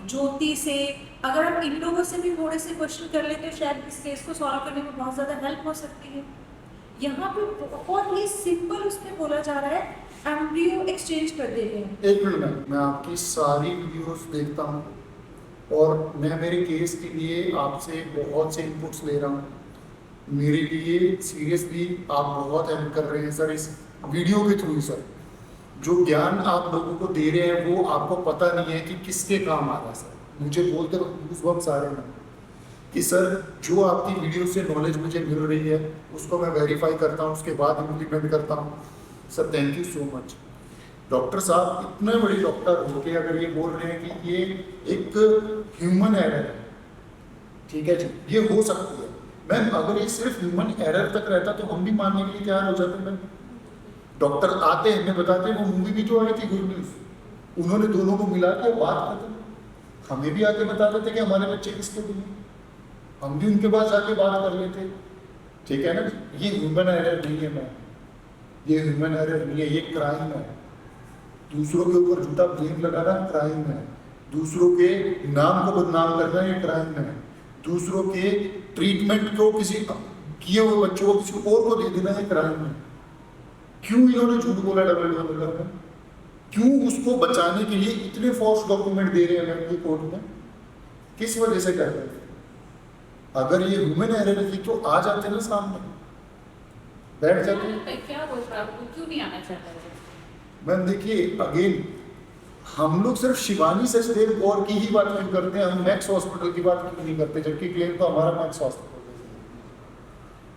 ज्योति से, अगर आप इन लोगों से भी थोड़े से क्वेश्चन कर लेते तो शायद इस केस को सॉल्व करने में बहुत ज़्यादा हेल्प हो सकती है। यहाँ पे बहुत ही सिंपल उसमें बोला जा रहा है एम्ब्रियो एक्सचेंज कर देते हैं। एक मिनट, मैं आपकी सारी वीडियोस देखता हूँ और मैं मेरे केस के लिए आपसे बहुत से इनपुट्स ले रहा हूँ। मेरे लिए सीरियसली आप बहुत हेल्प कर रहे हैं सर इस वीडियो के थ्रू। सर जो ज्ञान आप लोगों को दे रहे हैं वो आपको पता नहीं है कि किसके काम आ रहा है। सर मुझे बोलते वक्त आ रहे हैं कि सर जो आपकी वीडियो से नॉलेज मुझे मिल रही है उसको मैं वेरीफाई करता हूँ, उसके बाद इम्प्लीमेंट करता हूँ। Sir thank you so much. Doctor साहब इतने बड़े डॉक्टर होके अगर ये बोल रहे हैं कि ये एक ह्यूमन एरर है, ठीक है जी, ये हो सकती है मैम, अगर ये सिर्फ ह्यूमन एरर तक रहता तो हम भी मानने के लिए तैयार हो जाते मैम। डॉक्टर आते हैं, हमें बताते हैं, वो मूवी भी जो आई थी गुड न्यूज़, उन्होंने दोनों को मिला के बात करते, हमें भी आके बताते थे कि हमारे बच्चे किसके लिए, हम भी उनके पास जाके बात कर लेते, ठीक है ना। ये ह्यूमन एरर नहीं है मैम, ये ह्यूमन एरर नहीं है, ये क्राइम है। दूसरों के ऊपर झूठा ब्लेम लगाना क्राइम है, दूसरों के नाम को बदनाम करना ये क्राइम है, दूसरों के ट्रीटमेंट को किसी किए हुए बच्चों को किसी और को दे देना ये क्राइम है। क्यों इन्होंने झूठ बोला डबल में? क्यों उसको बचाने के लिए इतने फॉल्स डॉक्यूमेंट दे रहे हैं कोर्ट में? किस वजह से कर रहे हैं? अगर ये ह्यूमन एरर थी तो आ जाते ना सामने, बैठ जाते। क्या बोल रहा है, क्यों नहीं आना चाहता है? मैम देखिए अगेन, हम लोग सिर्फ शिवानी सचदेव कौर की ही बात क्यों करते हैं, हम मैक्स हॉस्पिटल की बात क्यों नहीं करते, जबकि क्लेम तो हमारा मैक्स हॉस्पिटल,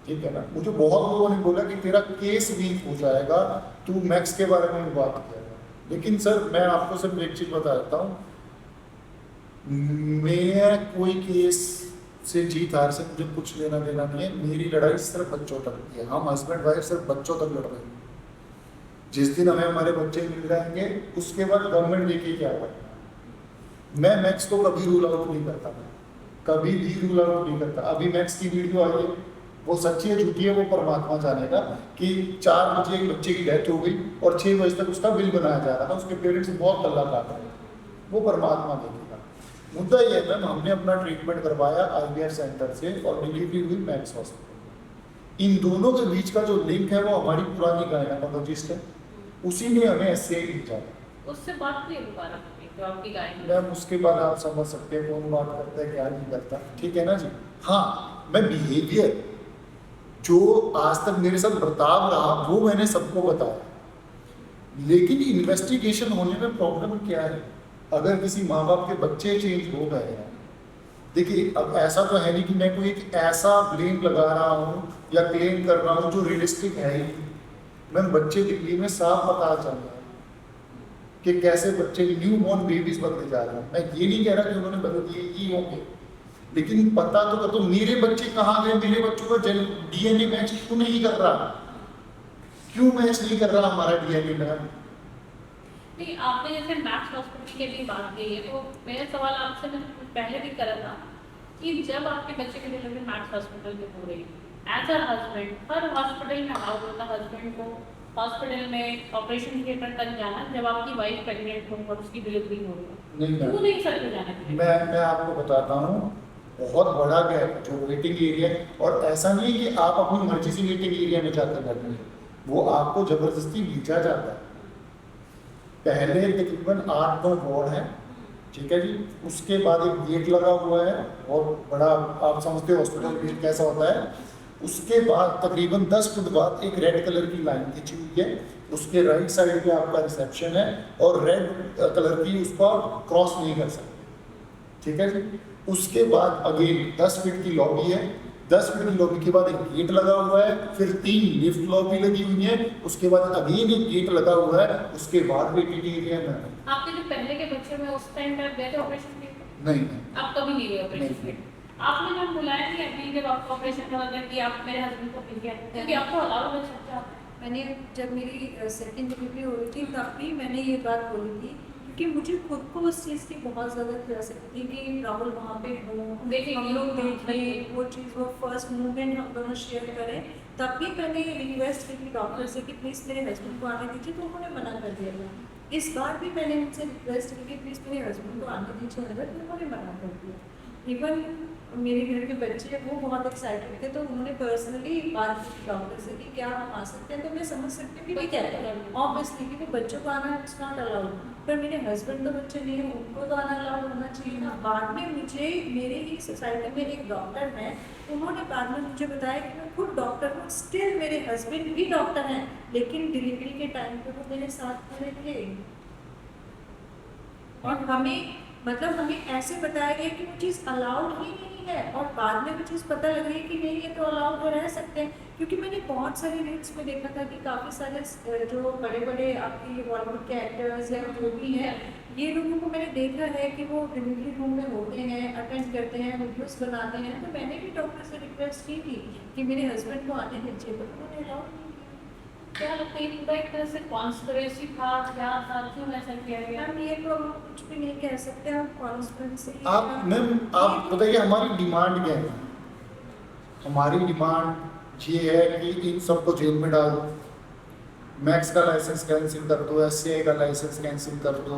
ठीक है ना। मुझे बहुत लोगों ने बोला कि तेरा केस वीक हो जाएगा, तू मैक्स के बारे में बात करेगा, लेकिन सर मैं आपको सिर्फ एक चीज बता देता हूँ, मैं कोई केस से जीत हार से मुझे कुछ लेना देना नहीं है। मेरी लड़ाई सिर्फ बच्चों तक की है, हम हस्बैंड वाइफ सिर्फ बच्चों तक लड़ रहे हैं। जिस दिन हमें हमारे बच्चे मिल जाएंगे उसके बाद गवर्नमेंट देखिए क्या करता है। मैं मैथ्स को कभी रूल आउट नहीं करता, कभी भी रूल आउट नहीं करता। अभी मैथ्स की वीडियो आई है, वो सच्ची है झूठी है वो परमात्मा जानेगा, कि 4 बजे एक बच्चे की डेथ हो गई और 6 बजे तक उसका बिल बनाया जा रहा था, उसके पेरेंट्स बहुत तल्ला काट रहे थे, वो परमात्मा देखेगा। मुद्दा ये है मैम, हमने अपना ट्रीटमेंट करवाया IVF सेंटर से और डिलीवरी हुई मैक्स हॉस्पिटल। इन दोनों के बीच का जो लिंक है वो हमारी पुरानी गायनेकोलॉजिस्ट है, उसी ने हमें SCI भेजा। उससे बात नहीं दोबारा करें जो आपकी गाय मैम उसके बाद आप समझ सकते हैं कौन बात करता है क्या नहीं करता, ठीक है ना जी। हाँ, मैं बिहेवियर जो आज तक मेरे साथ बर्ताव रहा वो मैंने सबको बताया, लेकिन इन्वेस्टिगेशन होने में प्रॉब्लम क्या है? अगर किसी माँ बाप के बच्चे चेंज हो गए हैं, देखिए अब ऐसा तो है नहीं कि मैं कोई एक ऐसा ब्लेम लगा रहा हूँ या क्लेम कर रहा हूँ जो रियलिस्टिक है ही। मैम बच्चे दिल्ली में साफ पता चल रहा है कि कैसे बच्चे न्यू बॉर्न बेबीज बनते जा रहे हैं। मैं ये नहीं कह रहा कि उन्होंने बदल दिए ही होंगे, लेकिन पता तो कर दो मेरे बच्चे कहाँ गए, मेरे बच्चों का DNA मैच क्यों नहीं कर रहा, क्यों मैच नहीं कर रहा हमारा DNA मैम? नहीं, आपने जैसे मैक्स हॉस्पिटल के लिए बात की है, तो मेरा सवाल आपसे मैंने पहले भी करा था कि जब आपके बच्चे की डिलीवरी मैक्स हॉस्पिटल में हो रही, एज अ हस्बैंड हर हॉस्पिटल में अलाउड होता हस्बैंड को हॉस्पिटल में ऑपरेशन थिएटर तक जाना जब आपकी वाइफ प्रेग्नेंट हो और उसकी डिलीवरी हो रही, नहीं क्यों नहीं सर में जाना चाहिए? मैं आपको बताता हूँ, बहुत बड़ा गैप जो वेटिंग एरिया है, और ऐसा नहीं है कि आप अपनी मर्जी से वेटिंग एरिया में जाकर बैठे हैं, वो आपको जबरदस्ती भेजा जाता है। पहले तकरीबन 8-9 वार्ड है, ठीक है जी, उसके बाद एक गेट लगा हुआ है और बड़ा, आप समझते हो हॉस्पिटल गेट कैसा होता है। उसके बाद तकरीबन 10 फुट बाद एक रेड कलर की लाइन खींची हुई है, उसके राइट साइड पे आपका रिसेप्शन है और रेड कलर की उसको क्रॉस नहीं कर सकते, ठीक है जी। उसके बाद अगेन 10 फीट की लॉबी है, 10 फीट की लॉबी के बाद एक गेट लगा हुआ है, फिर 3 लिफ्ट लॉबी लगी हुई है, उसके बाद अगेन एक गेट लगा हुआ है, उसके बाद वेटिंग एरिया में। आपके जो पहले के बच्चे में उस टाइम पे गए थे ऑपरेशन थिएटर? नहीं, आप कभी नहीं गए ऑपरेशन थिएटर? आपने जब बुलाया नहीं अभी जब आपको ऑपरेशन करा था कि आप मेरे हस्बैंड को भेजिए, क्योंकि आपको अलाउ है सकता है? मैंने जब मेरी सेकंड डिलीवरी हो रही थी तब भी मैंने ये बात बोली थी, क्योंकि मुझे खुद को उस चीज़ की बहुत ज़्यादा क्यूरियोसिटी थी कि राहुल वहाँ पे हो, देखेंगे, हम लोग देखें वो चीज़, वो फर्स्ट मूवमेंट हम दोनों शेयर करें। तब भी मैंने रिक्वेस्ट की थी डॉक्टर से कि प्लीज़ मेरे हस्बैंड को आने दीजिए, तो उन्होंने मना कर दिया था। इस बार भी मैंने उनसे रिक्वेस्ट की कि प्लीज़ मेरे हस्बैंड को आने दीजिए अंदर, तो उन्होंने मना कर दिया। इवन मेरे घर के बच्चे वो बहुत एक्साइटेड थे, तो उन्होंने पर्सनली बात की डॉक्टर से कि क्या हम आ सकते हैं, तो मैं समझ सकती हूँ कि ठीक है ऑब्वियसली कि बच्चों को आना इट्स नॉट अलाउड, पर मेरे हस्बैंड तो बच्चे नहीं हैं, उनको तो आना अलाउड होना चाहिए ना। बाद में मुझे मेरे ही सोसाइटी में एक डॉक्टर हैं, उन्होंने बाद में मुझे बताया कि मैं खुद डॉक्टर हूँ, स्टिल मेरे हस्बैंड भी डॉक्टर हैं, लेकिन डिलीवरी के टाइम पे वो मेरे साथ खड़े थे। और हमें ऐसे बताया गया कि वो चीज़ अलाउड ही नहीं है, और बाद में वो चीज़ पता लग रही है कि नहीं ये तो अलाउड रह सकते हैं। क्योंकि मैंने बहुत सारे रील्स में देखा था कि काफ़ी सारे जो बड़े बड़े आपके बॉलीवुड के एक्टर्स या जो भी हैं, ये लोगों को मैंने देखा है कि वो डिलीवरी रूम में होते हैं, अटेंड करते हैं, वीडियोस बनाते हैं। तो मैंने भी डॉक्टर से रिक्वेस्ट की थी कि मेरे हस्बैंड को आने दीजिए, तो उन्होंने अलाउड नहीं किया। क्या लगता है कि एक तरह से कॉन्स्पिरेसी था, क्या था, क्यों ऐसा किया गया? मैम ये तो हम कुछ भी नहीं कह सकते, हम कॉन्स्पिरेसी आप मैम आप बताइए हमारी डिमांड क्या है? हमारी डिमांड ये है कि इन सबको जेल में डाल दो, मैक्स का लाइसेंस कैंसिल कर दो, SCI का लाइसेंस कैंसिल कर दो।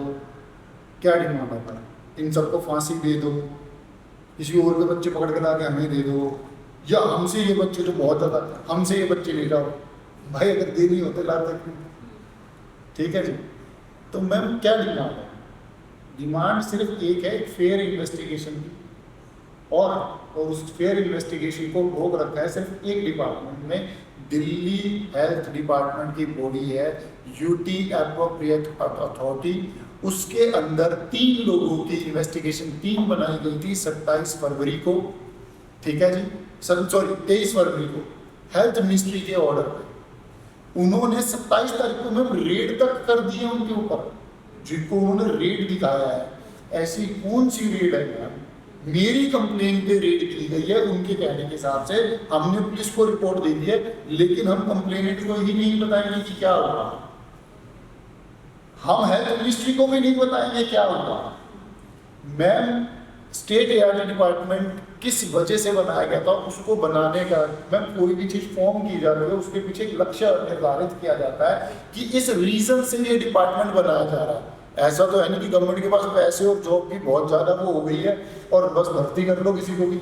क्या डिमांड है हमारा? इन सबको फांसी दे दो, किसी और के बच्चे पकड़ के ला के हमें दे दो, या हमसे ये बच्चे जो बहुत ज़्यादा हमसे ये बच्चे ले जाओ। भाई अगर दे नहीं होते लाते क्यों? ठीक है जी। तो मैम क्या डिमांड है? डिमांड सिर्फ एक है, फेयर इन्वेस्टिगेशन की, और उस फेयर इन्वेस्टिगेशन को भोग रखा है सिर्फ एक डिपार्टमेंट में, दिल्ली हेल्थ डिपार्टमेंट की बॉडी है UT एप्रोप्रिएट अथॉरिटी। उसके अंदर 3 लोगों की इन्वेस्टिगेशन टीम बनाई गई थी 27 फरवरी को, ठीक है जी, 23 फरवरी को हेल्थ मिनिस्ट्री के ऑर्डर पे। उन्होंने 27 तारीख को मैम रेड तक कर दिए उनके ऊपर, जिनको उन्होंने रेड दिखाया है। ऐसी कौन सी रेड है मैम? मेरी कंप्लेन पे रेड की गई है, उनके कहने के हिसाब से हमने पुलिस को रिपोर्ट दे दी है, लेकिन हम कंप्लेनेंट को ही नहीं बताएंगे कि क्या होगा। हम हेल्थ मिनिस्ट्री को भी नहीं बताएंगे क्या होगा। मैम स्टेट एआरटी डिपार्टमेंट किस वजह से बनाया गया था, उसको बनाने का मैम कोई भी चीज़ फॉर्म की जाती है उसके पीछे एक लक्ष्य निर्धारित किया जाता है कि इस रीजन से ये डिपार्टमेंट बनाया जा रहा है। ऐसा तो है नहीं कि गवर्नमेंट के पास पैसे और जॉब की बहुत ज़्यादा वो हो गई है और बस भर्ती कर लो किसी को भी।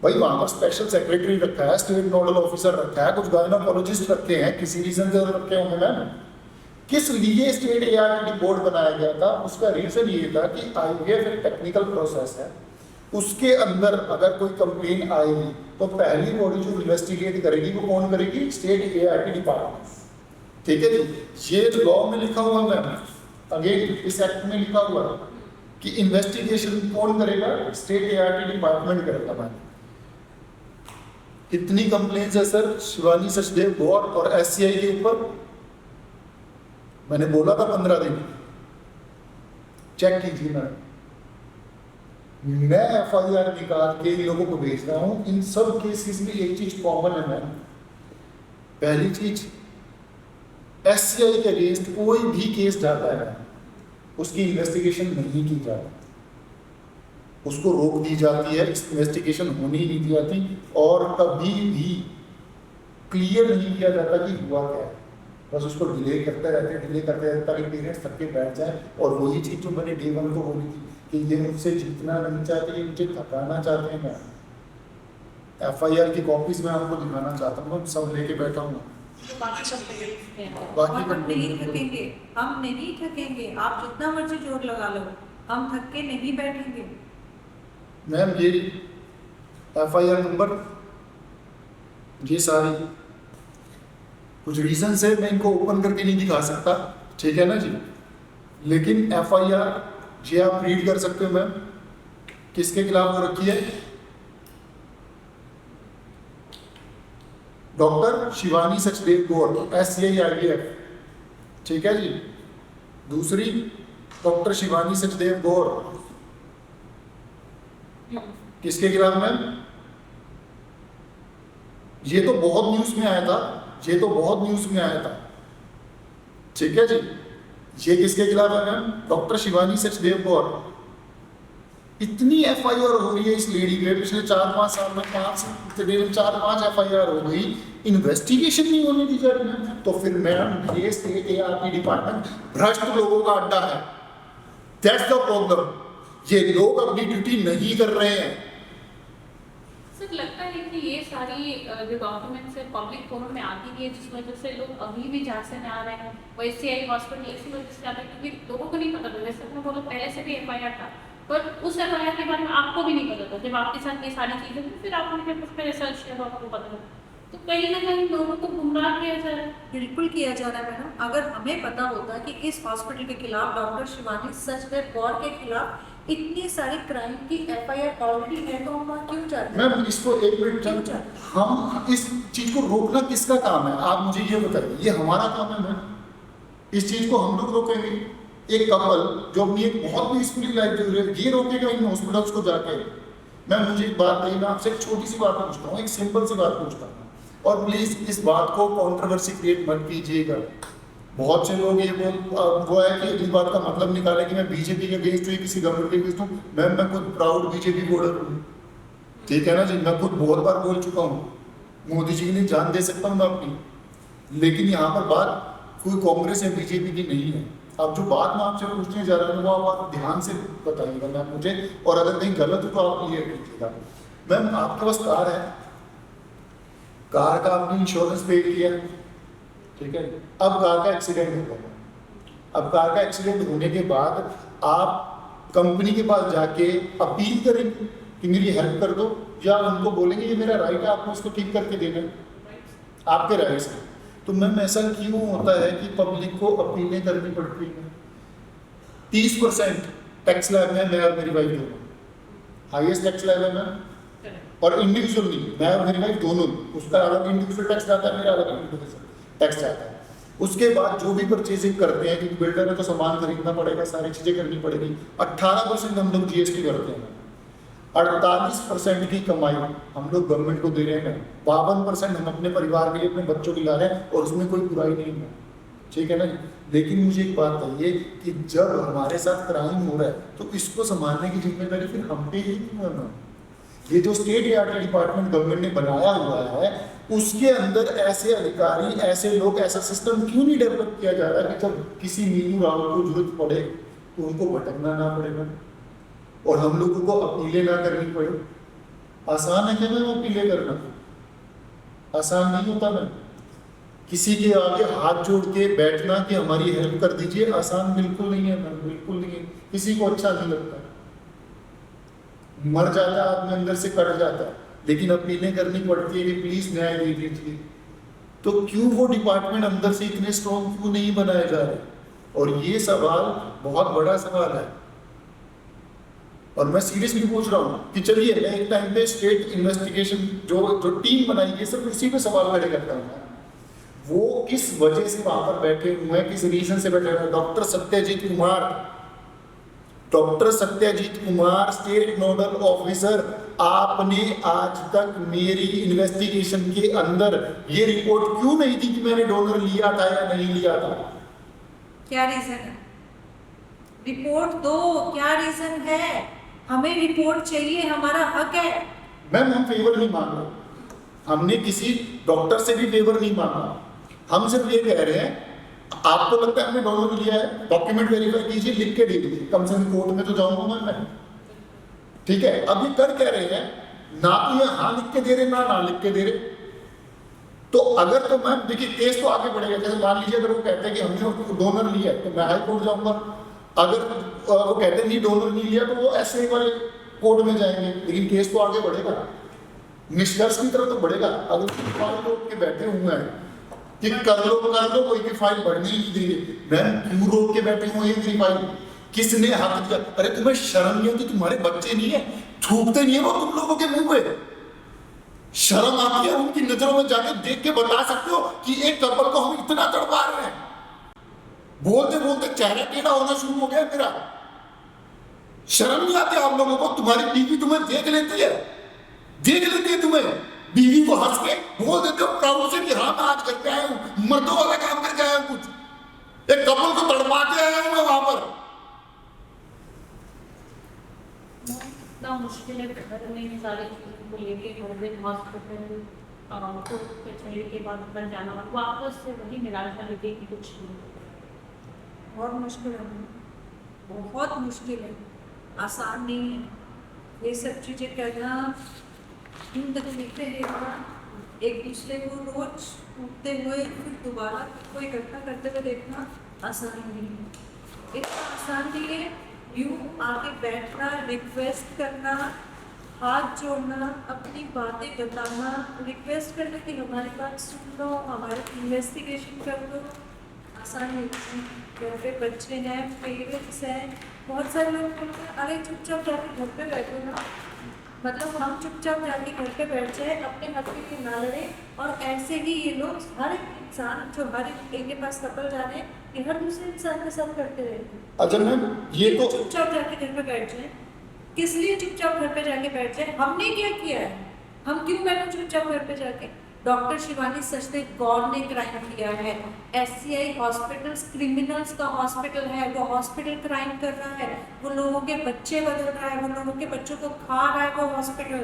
भाई वहाँ पर स्पेशल सेक्रेटरी रखा है, स्टेट नोडल ऑफिसर रखा है, कुछ गायनोकोलॉजिस्ट रखे हैं, किसी रीजन से रखे होंगे मैम। किस लिए स्टेट एआरटी बोर्ड बनाया गया था, उसका रीजन ये था कि आईवीएफ एक टेक्निकल प्रोसेस है, उसके अंदर अगर कोई कंप्लेन आएगी तो पहली बॉडी जो इन्वेस्टिगेट करेगी वो कौन करेगी, स्टेट एआरटी डिपार्टमेंट। ठीक है जी, ये जो लॉ में लिखा हुआ मैम, अगेन इस एक्ट में लिखा हुआ कि इन्वेस्टिगेशन कौन करेगा, स्टेट एआरटी डिपार्टमेंट करेगा मैम। कितनी कंप्लेन्स है सर शिवानी सचदेव गौर और एससीआई के ऊपर? मैंने बोला था 15 दिन, चेक कीजिए मैम। मैं एफआईआर निकाल के इन लोगों को भेज रहा हूं। इन सब केसेस में एक चीज कॉमन है मैम। पहली चीज, एससीआई के अगेंस्ट कोई भी केस जाता है उसकी इन्वेस्टिगेशन नहीं की जाती, उसको रोक दी जाती है, इन्वेस्टिगेशन होनी ही नहीं दी जाती और कभी भी क्लियर नहीं किया जाता कि हुआ क्या है। बस उसको डिले करते रहते ताकि पेरेंट्स थक के बैठ जाए। और वही चीज़ जो मैंने डे 1 को बोली थी कि ये मुझसे जीतना नहीं चाहते, ये मुझे थकाना चाहते हैं। मैं एफआईआर की कॉपीज में आपको दिखाना चाहता हूँ, सब लेके बैठा हूँ। और हम नहीं थकेंगे, हम नहीं थकेंगे, आप जितना मर्जी जोर लगा लो, हम थक के नहीं बैठेंगे। मैम ये एफआईआर नंबर, ये सारी कुछ रीजन से मैं इनको ओपन करके नहीं दिखा सकता, ठीक है ना जी, लेकिन एफआईआर ये आप रीड कर सकते हो मैम, किसके खिलाफ हो रखी है, डॉक्टर शिवानी सचदेव गौर एससीआई आईवीएफ, ठीक है जी। दूसरी डॉक्टर शिवानी सचदेव गौर किसके खिलाफ मैम? ये तो बहुत न्यूज में आया था, ये तो बहुत न्यूज में आया था, ठीक है जी। ये किसके खिलाफ है मैम? डॉक्टर शिवानी सचदेव गौर। इतनी एफआईआर हो रही है इस लेडी पे पिछले 4-5 साल में, 4-5 एफआईआर हो गई, इन्वेस्टिगेशन नहीं होने दी जा रही है। तो फिर मैम ये स्टेट एआरटी डिपार्टमेंट भ्रष्ट लोगों का अड्डा है, दैट्स द प्रॉब्लम। ये लोग अपनी ड्यूटी नहीं कर रहे हैं। सर लगता है कि ये सारी जो डॉक्यूमेंट्स है पब्लिक फोरम में आती है, जिस वजह से लोग अभी भी जांच से आ रहे हैं, वो एससीआई हॉस्पिटल इसी वजह से आता है क्योंकि लोगों को नहीं पता था। वैसे मैं बोलो पहले से भी एफआईआर था, पर उस एफआईआर के बारे में आपको भी नहीं पता था। जब आपके साथ ये सारी चीज़ें हुई फिर आपने उस पर रिसर्च किया तो आपको पता लगा, तो कहीं ना कहीं लोगों को गुमराह किया जा रहा है। बिल्कुल किया जा रहा है मैडम। अगर हमें पता होता कि इस हॉस्पिटल के खिलाफ, डॉक्टर शिवानी सचदेव गौर के खिलाफ इतनी सारी क्राइम की एफआईआर ऑलरेडी है, तो हम वहाँ क्यों जाते हैं? मैम इसको एक मिनट, हम इस चीज को रोकना किसका काम है, आप मुझे ये बताइए। ये हमारा काम है मैम, इस चीज को हम लोग रोकेंगे? एक कपल जो अपनी एक बहुत पीसफुली लाइफ जी रही है, ये रोकेगा इन हॉस्पिटल्स को जाके? मैम मुझे एक बात कही, मैं आपसे एक छोटी सी बात पूछता हूँ, एक सिंपल सी बात पूछता हूँ, और प्लीज इस बात को कंट्रोवर्सी क्रिएट मत कीजिएगा। बहुत से लोग ये वो है कि इस बात का मतलब निकाले कि मैं बीजेपी के अगेंस्ट हूँ, किसी गवर्नमेंट के अगेंस्ट हूँ। मैं खुद प्राउड बीजेपी वोटर हूँ, ठीक है ना जी। मैं खुद बहुत बार बोल चुका हूँ, मोदी जी ने जान दे सकता हूँ मैं अपनी, लेकिन यहाँ पर बात कोई कांग्रेस या बीजेपी की नहीं है। अब जो बात मैं आपसे पूछने जा रहा हूँ वो आप ध्यान से बताइएगा मैम मुझे, और अगर कहीं गलत हो तो आप क्लियर कीजिएगा। मैम आपके पास कार है, कार का आपने इंश्योरेंस पे किया, ठीक है। अब कार का एक्सीडेंट हो गया, अब कार का एक्सीडेंट होने के बाद आप कंपनी के पास जाके अपील करेंगे कि मेरी हेल्प कर दो, या उनको बोलेंगे ये मेरा राइट है, आपको इसको ठीक करके देना है, आपके राइट्स है। तो मैम ऐसा क्यों होता है कि पब्लिक को अपीलें करनी पड़ती हैं? 30% टैक्स लैब में मैं और मेरी वाइफ दोनों, हाईएस्ट टैक्स लैब है मैम, और इंडिविजुअल नहीं, मैं और मेरी वाइफ दोनों, उसका अलग इंडिविजुअल टैक्स जाता है, मेरा अलग इंडिविजुअल टैक्स जाता है। उसके बाद जो भी परचेजिंग करते हैं, क्योंकि बिल्डर है तो सामान खरीदना पड़ेगा, सारी चीज़ें करनी पड़ेगी, 18% हम लोग जीएसटी करते हैं, 48% की कमाई हम लोग गवर्नमेंट को दे रहे हैं, 52% हम अपने परिवार के लिए, अपने बच्चों की ला रहे हैं, और उसमें कोई बुराई नहीं है। ठीक है ना। लेकिन मुझे एक बात बताइए कि जब हमारे साथ क्राइम हो रहा है तो इसको संभालने की जिम्मेदारी फिर हम पे ही नहीं है ना। ये जो स्टेट यार्ड डिपार्टमेंट गवर्नमेंट ने बनाया हुआ है उसके अंदर ऐसे अधिकारी, ऐसे लोग, ऐसा सिस्टम क्यों नहीं डेवलप किया जा रहा है कि जब किसी मीनू राव को जरूरत पड़े तो उनको भटकना ना पड़े मैम, और हम लोगों को अपीलें ना करनी पड़े। आसान है क्या मैम अपीलें करना? आसान नहीं होता मैम। किसी के आगे हाथ जोड़ के बैठना कि हमारी हेल्प कर दीजिए, आसान बिल्कुल नहीं है मैम, बिल्कुल नहीं है। किसी को अच्छा नहीं लगता, मर जाता है आदमी, अंदर से कट जाता है, लेकिन अपीलें करनी पड़ती है कि प्लीज न्याय दे दीजिए। तो क्यों वो डिपार्टमेंट अंदर से इतने स्ट्रॉन्ग क्यों नहीं बनाए जा रहे? और ये सवाल बहुत बड़ा सवाल है, और मैं सीरियसली पूछ रहा हूँ कि चलिए मैं एक टाइम पे स्टेट इन्वेस्टिगेशन जो टीम बनाई है सिर्फ उसी पे सवाल खड़े करता हूँ। वो किस वजह से वहां पर बैठे हुए हैं, किस रीजन से बैठे हुए हैं? Doctor Satyajit Kumar state nodal officer, आपने आज तक मेरी इन्वेस्टिगेशन के अंदर ये रिपोर्ट क्यों नहीं दी कि मैंने डोनर लिया था या नहीं लिया था? क्या रीजन है? रिपोर्ट दो, क्या रीजन है? हमें रिपोर्ट चाहिए, हमारा हक है। मैम हम फेवर नहीं मांग रहे, हमने किसी डॉक्टर से भी फेवर नहीं मांगा। हम सिर्फ ये कह रहे हैं आपको लगता है हमने डोनर लिया है, डॉक्यूमेंट वेरीफाई कीजिए, लिख के दे दीजिए, कम से कम कोर्ट में तो जाऊंगा मैं। ठीक है, अभी कर कह रहे हैं ना तो ये हाँ लिख के दे रहे ना लिख के दे रहे। तो अगर तो मैम देखिए केस तो आगे बढ़ेगा। जैसे मान लीजिए अगर वो कहते हैं कि हमने डोनर लिया है तो मैं हाई कोर्ट जाऊंगा। अगर वो कहते हैं नहीं डोनर नहीं लिया तो वो ऐसे वाले कोर्ट में जाएंगे, लेकिन केस तो आगे बढ़ेगा, निष्कर्ष की तरफ तो बढ़ेगा। अगर लोग के बैठे हुए हैं कि कर लो कोई की फाइल बढ़नी ही नहीं देंगे, मैम क्यों रोक के बैठे हुए हैं मेरी फाइल? किसने हक दिया? अरे तुम्हें शर्म नहीं होती? तुम्हारे बच्चे नहीं है, थूकते नहीं है वो तुम लोगों के मुंह पे? शर्म आती है? उनकी नजरों में जाके देख के बता सकते हो कि एक कपल को हम इतना तड़पा रहे हैं? बोलते बोलते चेहरा टेढ़ा होना शुरू हो गया मेरा। शर्म नहीं आती आप लोगों को? तुम्हारी बीवी तुम्हें देख लेती है तुम्हें, बीवी को हंस के बोल देते हो प्राउड से कि हाँ मैं आज करके आया हूँ, मर्दों वाला काम करके आया हूँ, कुछ एक कपल को तड़पा के आया हूँ मैं वहां पर। इतना मुश्किल है घर में सारी चीज़ों को लेके, हर दिन हॉस्पिटल पे चलने के बाद घर जाना, वापस से वही निराशा लेके कि कुछ नहीं। बहुत मुश्किल है, बहुत मुश्किल है, आसान नहीं है ये सब चीज़ें करना। जिंदगी रहना, एक दूसरे को रोज टूटते हुए फिर दोबारा कोई इकट्ठा करते हुए देखना आसान नहीं है। इतना आसान नहीं है यूँ आके बैठना, रिक्वेस्ट करना, हाथ जोड़ना, अपनी बातें बताना, रिक्वेस्ट करना कि हमारी बात सुन लो, हमारे इन्वेस्टिगेशन कर लो। आसान नहीं। घर पे बच्चे हैं, पेरेंट्स हैं, बहुत सारे लोग बोलते हैं अरे चुपचाप जाके घर पे बैठो ना। मतलब हम चुपचाप जाके घर पे बैठ जाए, अपने हक के लिए ना लड़े, और ऐसे ही ये लोग हर एक इंसान जो हर एक के पास कपल जा रहे हैं ये हर दूसरे इंसान के साथ करते रहते हैं। अच्छा मैम ये तो चुपचाप जाके घर पे बैठ जाए, किस लिए चुपचाप घर पे जाके बैठ जाए? हमने क्या किया है? हम क्यों बैठे चुपचाप घर पे जाके? डॉक्टर शिवानी सचदेव गौर ने क्राइम किया है। SCI हॉस्पिटल्स क्रिमिनल्स का हॉस्पिटल है, वो हॉस्पिटल क्राइम कर रहा है, वो लोगों के बच्चे बदल रहा है, वो लोगों के बच्चों को खा रहा है वो हॉस्पिटल।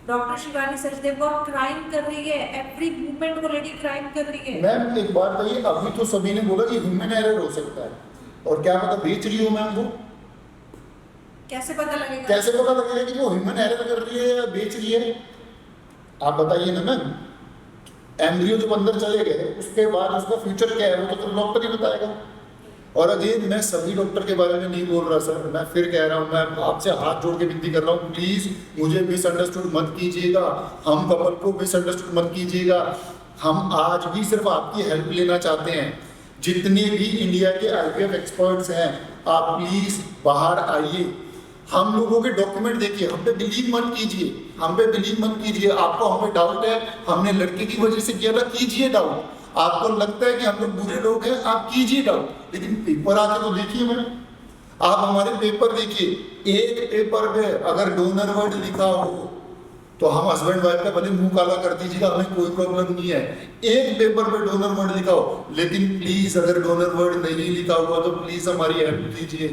डॉक्टर शिवानी सचदेव गौर क्राइम कर रही है, एवरी मूवमेंट को लेडी क्राइम कर रही है। मैम एक बात बताइए, अभी तो सभी ने बोला कि ह्यूमन एरर हो सकता है, और क्या पता बेच रही हो मैम वो? कैसे पता लगेगा? कैसे पता लगेगा कि वो ह्यूमन एरर कर रही है या बेच रही है? आप बताइए ना मैम। एम्ब्रियो जब अंदर चले गए उसके बाद उसका फ्यूचर क्या है वो तो डॉक्टर ही बताएगा। और अगेन मैं सभी डॉक्टर के बारे में नहीं बोल रहा सर, मैं फिर कह रहा हूँ, मैं आपसे हाथ जोड़ के विनती कर रहा हूँ, प्लीज मुझे मिसअंडरस्टूड मत कीजिएगा, हम कपल को मिसअंडरस्टूड मत कीजिएगा। हम आज भी सिर्फ आपकी हेल्प लेना चाहते हैं। जितने भी इंडिया के IVF एक्सपर्ट्स हैं आप प्लीज बाहर आइए, हम लोगों के डॉक्यूमेंट देखिए, हम पे बिलीव मत कीजिए, हम पे बिलीव मत कीजिए। आपको हम पे डाउट है, हमने लड़के की वजह से किया था, कीजिए डाउट। आपको लगता है कि हम लोग बुरे लोग हैं, आप कीजिए डाउट, लेकिन पेपर आके तो देखिए मैम। आप हमारे पेपर देखिए, एक पेपर में अगर डोनर वर्ड लिखा हो तो हम हस्बैंड वाइफ का भले मुंह काला कर दीजिएगा, हमें कोई प्रॉब्लम नहीं है। एक पेपर पे डोनर वर्ड लिखाओ, लेकिन प्लीज अगर डोनर वर्ड नहीं लिखा हुआ तो प्लीज हमारी हेल्प कीजिए।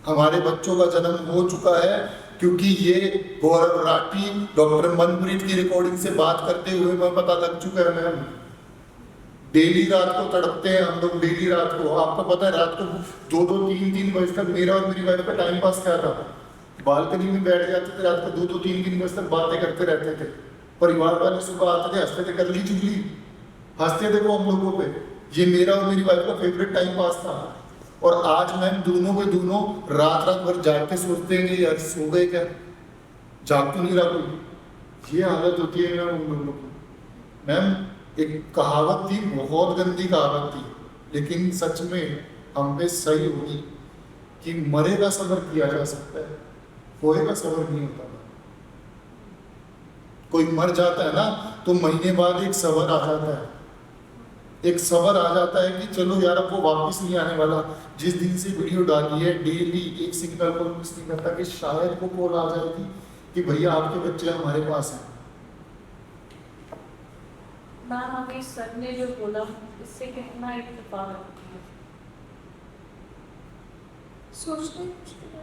हमारे बच्चों का जन्म हो चुका है, क्योंकि ये गौरव राठी, डॉक्टर मनप्रीत की रिकॉर्डिंग से बात करते हुए मैं पता लग चुका है मैम। डेली रात को तड़पते हैं हम लोग, डेली रात को। आपको पता है रात को 2-2, 3-3 बजे तक मेरा और मेरी वाइफ का टाइम पास क्या था, बालकनी में बैठ जाते थे रात को 2-2, 3-3 बजे तक बातें करते रहते थे। परिवार वाले सुबह आते थे, हंसते थे, कर ली चुगली, हंसते थे वो हम लोगों पे। ये मेरा और मेरी वाइफ का फेवरेट टाइम पास था। और आज मैम दोनों के दोनों रात भर जाग के सोचते हैं कि यार सो गए क्या, जाग तो नहीं रहा कोई। ये हालत होती है मैम उन लोगों की। मैम एक कहावत थी, बहुत गंदी कहावत थी, लेकिन सच में हम पे सही होगी कि मरे का सब्र किया जा सकता है, खोए का सब्र नहीं होता। कोई मर जाता है ना तो महीने बाद एक सब्र आ जाता है, एक सब्र आ जाता है कि चलो यार अब वो वापस नहीं आने वाला। जिस दिन से वीडियो डाली है डेली एक सिग्नल को मिस नहीं करता कि शायद वो कॉल आ जाएगी कि भैया आपके बच्चे हमारे पास हैं। मैम हमें सर ने जो बोला इससे कितना इत्तेफाक है। सोचना मुश्किल है,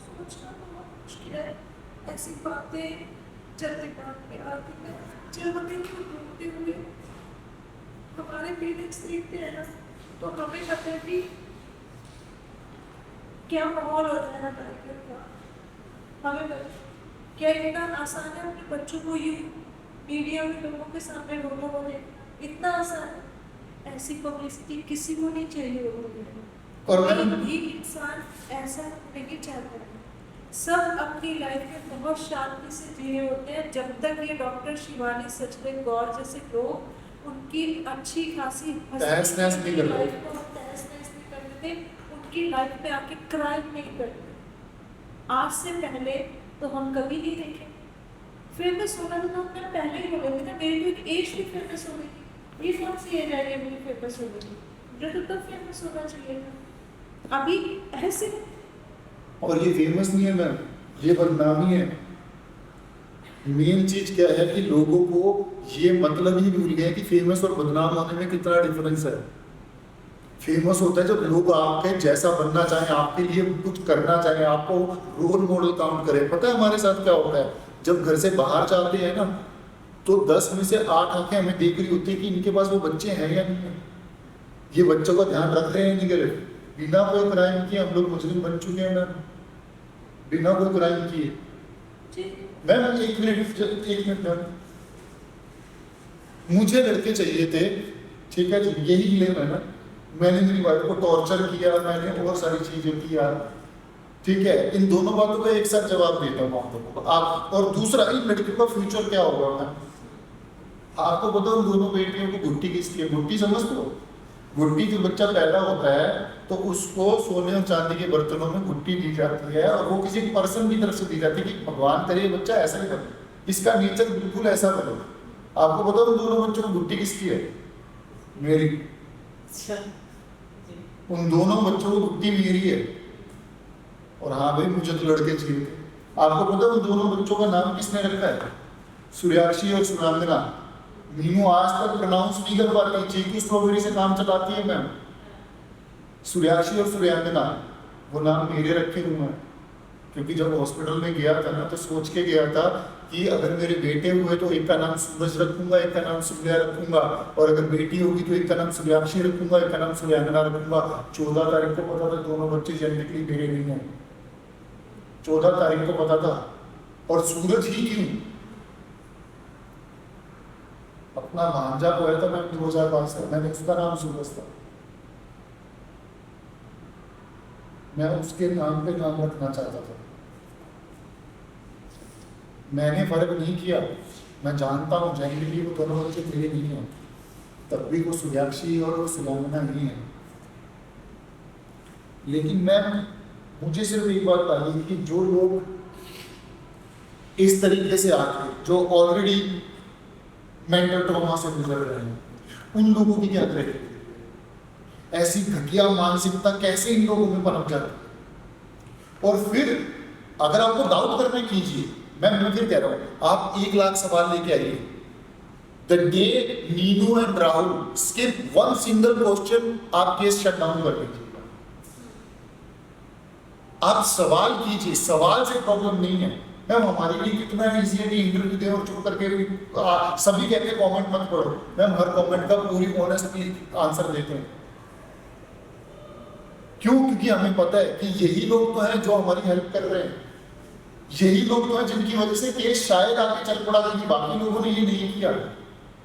सोचना बहुत मुश्किल है। ऐसी बातें जब दिमाग में आती है, जब हमें घूमते हुए हमारे पेरेंट्स देखते हैं ना, तो हमें पता है कि क्या माहौल हो जाना था। हमें क्या इतना आसान है अपने बच्चों को ये मीडिया में लोगों के सामने रोना बोले, इतना आसान है। ऐसी पब्लिसिटी किसी को नहीं चाहिए होगी। और कोई भी इंसान ऐसा नहीं चाहता है। सब अपनी लाइफ में बहुत शांति से जिए होते हैं। जब तक ये डॉक्टर शिवानी सचदेव गौर जैसे लोग उनकी अच्छी खासी तहस नहस नहीं करते, लाइफ को तहस नहस नहीं करते थे, उनकी लाइफ पे आके क्राइम नहीं करते। आज से पहले तो हम कभी नहीं देखे। फेमस होना तो हम पहले ही हो गए थे। मेरी तो एक एज भी फेमस हो गई थी। ये कौन सी एज है मेरी फेमस हो गई? मुझे तो फेमस होना चाहिए था, अभी ऐसे। और ये फेमस नहीं है मैम, ये बदनामी है। मेन चीज क्या है कि लोगों को ये मतलब ही भूल गया कि फेमस और बदनाम होने में कितना डिफरेंस है। फेमस होता है जब लोग आपके जैसा बनना चाहें, आपके लिए कुछ करना चाहें, आपको रोल मॉडल काउंट करें। पता है हमारे साथ क्या होता है, जब घर से बाहर जाते हैं ना तो 10 में से 8 आंखें हमें देख रही होती है कि इनके पास वो बच्चे हैं या नहीं है, ये बच्चों का ध्यान रख रहे हैं नहीं कर रहे। बिना कोई क्राइम किए हम लोग मुस्लिम बन चुके हैं मैम, बिना कोई क्राइम किए। मैम एक मिनट मैम, मुझे लड़के चाहिए थे, ठीक है जी, यही क्लेम है ना। मैंने मेरी वाइफ को टॉर्चर किया, मैंने और सारी चीजें किया, ठीक है। इन दोनों बातों का एक साथ जवाब देता हूँ आप लोगों को। आप और दूसरा, इन लड़कियों का फ्यूचर क्या होगा मैम आपको पता। उन दोनों बेटियों को गुट्टी किसकी है? गुट्टी समझते हो? गुट्टी जो बच्चा पैदा होता है तो उसको सोने और चांदी के बर्तनों में गुट्टी दी जाती है, और वो किसी पर्सन की तरफ से दी जाती है कि भगवान करे बच्चा ऐसा ही करे, इसका नेचर बिल्कुल ऐसा बने। आपको पता उन दोनों बच्चों को गुट्टी किसकी है? मेरी। उन दोनों बच्चों को गुट्टी मेरी है। और हाँ भाई मुझे तो लड़के चाहिए थे। आपको पता उन दोनों बच्चों का नाम किसने रखा है? सूर्याक्षी और सुरांगना। मीनू आज तक प्रोनाउंस नहीं कर पाती, चीकू स्ट्रॉबेरी से काम चलाती है मैम। सूर्याक्षी और सूर्यांगना वो नाम मेरे रखे हुए हैं, क्योंकि जब हॉस्पिटल में गया था ना तो सोच के गया था कि अगर मेरे बेटे हुए तो एक का नाम सूरज रखूंगा, एक का नाम सूर्या रखूंगा, और अगर बेटी होगी तो एक का नाम सूर्याक्षी रखूंगा, एक का नाम सूर्यांगना रखूंगा। 14 तारीख को पता था दोनों बच्चे जेनेटिकली मेरे नहीं हैं, 14 तारीख को पता था। और सूरज ही क्यों? अपना भांजा को है था मैं 2005 से, मैंने उसका नाम सूरज था, मैं उसके नाम पे नाम रखना चाहता था। मैंने फर्क नहीं किया, मैं जानता हूँ जेनेटिकली वो दोनों बच्चे मेरे नहीं हैं, तब भी वो सूर्याक्षी और वो सुरांगना नहीं है। लेकिन मैं मुझे सिर्फ एक बात लगी कि जो लोग इस तरीके से आके जो ऑलरेडी मेंटल ट्रॉमा से गुजर रहे हैं, उन लोगों की क्या करें? ऐसी घटिया मानसिकता कैसे इन लोगों में पनप जाती है? और फिर अगर आपको डाउट करना कीजिए, मैं फिर कह रहा हूँ, आप 1 लाख सवाल लेके आइए, the day Neenu and Rahul skip one single question, आप केस शट डाउन कर दीजिएगा। आप सवाल कीजिए, सवाल से प्रॉब्लम नहीं है। मैम हमारे लिए कितना इजी है कि इंटरव्यू दें और चुप करके सभी कहते हैं कमेंट मत पढ़ो। मैम हर कमेंट का पूरी ऑनेस्टली आंसर देते हैं। क्यों? क्योंकि हमें पता है कि यही लोग तो हैं जो हमारी हेल्प कर रहे हैं, यही लोग तो हैं जिनकी वजह से केस शायद आगे चल पड़ा, क्योंकि बाकी लोगों ने ये नहीं किया।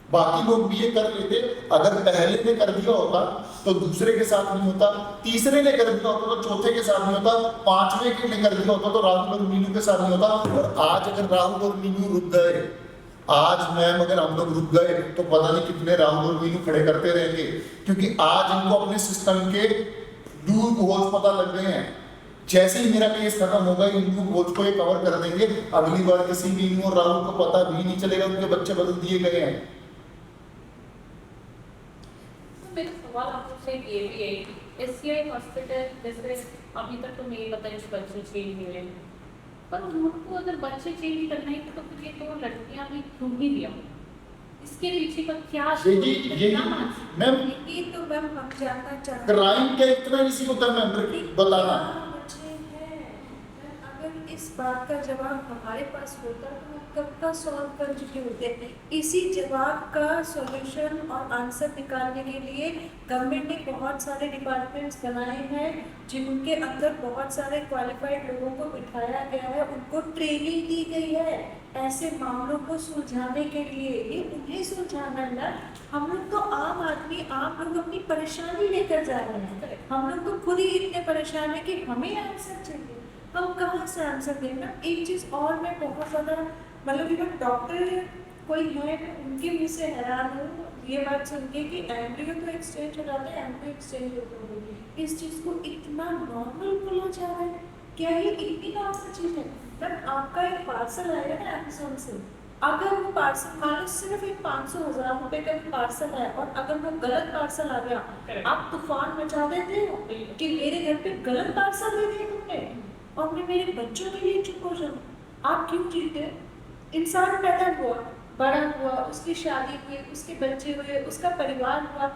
बाकी लोग भी ये कर लेते, अगर पहले ने कर दिया होता तो दूसरे के साथ नहीं होता, तीसरे ने कर दिया होता तो चौथे के साथ नहीं होता, पांचवें के ने कर दिया होता तो राहुल और मीनू के साथ नहीं होता। और आज अगर राहुल और मीनू रुक गए, आज मैम अगर हम लोग रुक गए तो पता नहीं कितने राहुल और मीनू खड़े करते रहेंगे, क्योंकि आज इनको अपने सिस्टम के लूप होल्स पता लग गए हैं। जैसे ही मेरा केस खत्म होगा इन लूप होल्स को ये कवर कर देंगे, अगली बार किसी मीनू और राहुल को पता भी नहीं चलेगा उनके बच्चे बदल दिए गए हैं। मेरा सवाल आपसे ये भी है कि एससीआई हॉस्पिटल जैसे अभी तक तो नहीं पता इस बच्चे चेंज हुए हैं, पर उनको अगर बच्चे चेंज करना ही तो फिर ये तो लड़कियां भी क्यों ही दिया, इसके पीछे का क्या यही मैम ये तो मैम हम जानना चाहते हैं क्राइम क्या इतना इजी होता है मैम बताना। बच्चे हैं, अगर इस बात का जवाब हमारे पास होता तो हम कब का सॉल्व कर चुके होते हैं। इसी जवाब का सॉल्यूशन और आंसर निकालने के लिए गवर्नमेंट ने बहुत सारे डिपार्टमेंट्स बनाए हैं, जिनके अंदर बहुत सारे क्वालिफाइड लोगों को बिठाया गया है, उनको ट्रेनिंग दी गई है ऐसे मामलों को सुलझाने के लिए। ये उन्हें सुलझाना है। हम लोग तो आम आदमी, आप लोग अपनी परेशानी लेकर जा रहे हैं, हम लोग तो खुद ही इतने परेशान है कि हमें आंसर चाहिए, हम कहाँ से आंसर देना। एक चीज़ और मैं बहुत ज़्यादा मतलब इवन डॉक्टर कोई है उनके मुँह से हैरान हूँ ये बात सुन के कि एम्ब्रियो तो एक्सचेंज हो जाता है, एम्ब्रियो एक्सचेंज हो गई, इस चीज़ को इतना नॉर्मल बोला जा रहा है। क्या ये इतनी नॉर्मल चीज़ है? बट आपका एक पार्सल आएगा ना अमेज़न से, अगर वो पार्सल मान लो सिर्फ एक 500,000 रुपये का पार्सल है और अगर वो गलत पार्सल आ गया, आप तूफान मचा देते हो कि मेरे घर पे गलत पार्सल दे दिया तुमने और मैं मेरे बच्चों के लिए चुप हो जाऊँ। आप क्यों जीते? इंसान पैदा हुआ, बड़ा हुआ, उसकी शादी हुई, उसके बच्चे हुए, उसका परिवार हुआ,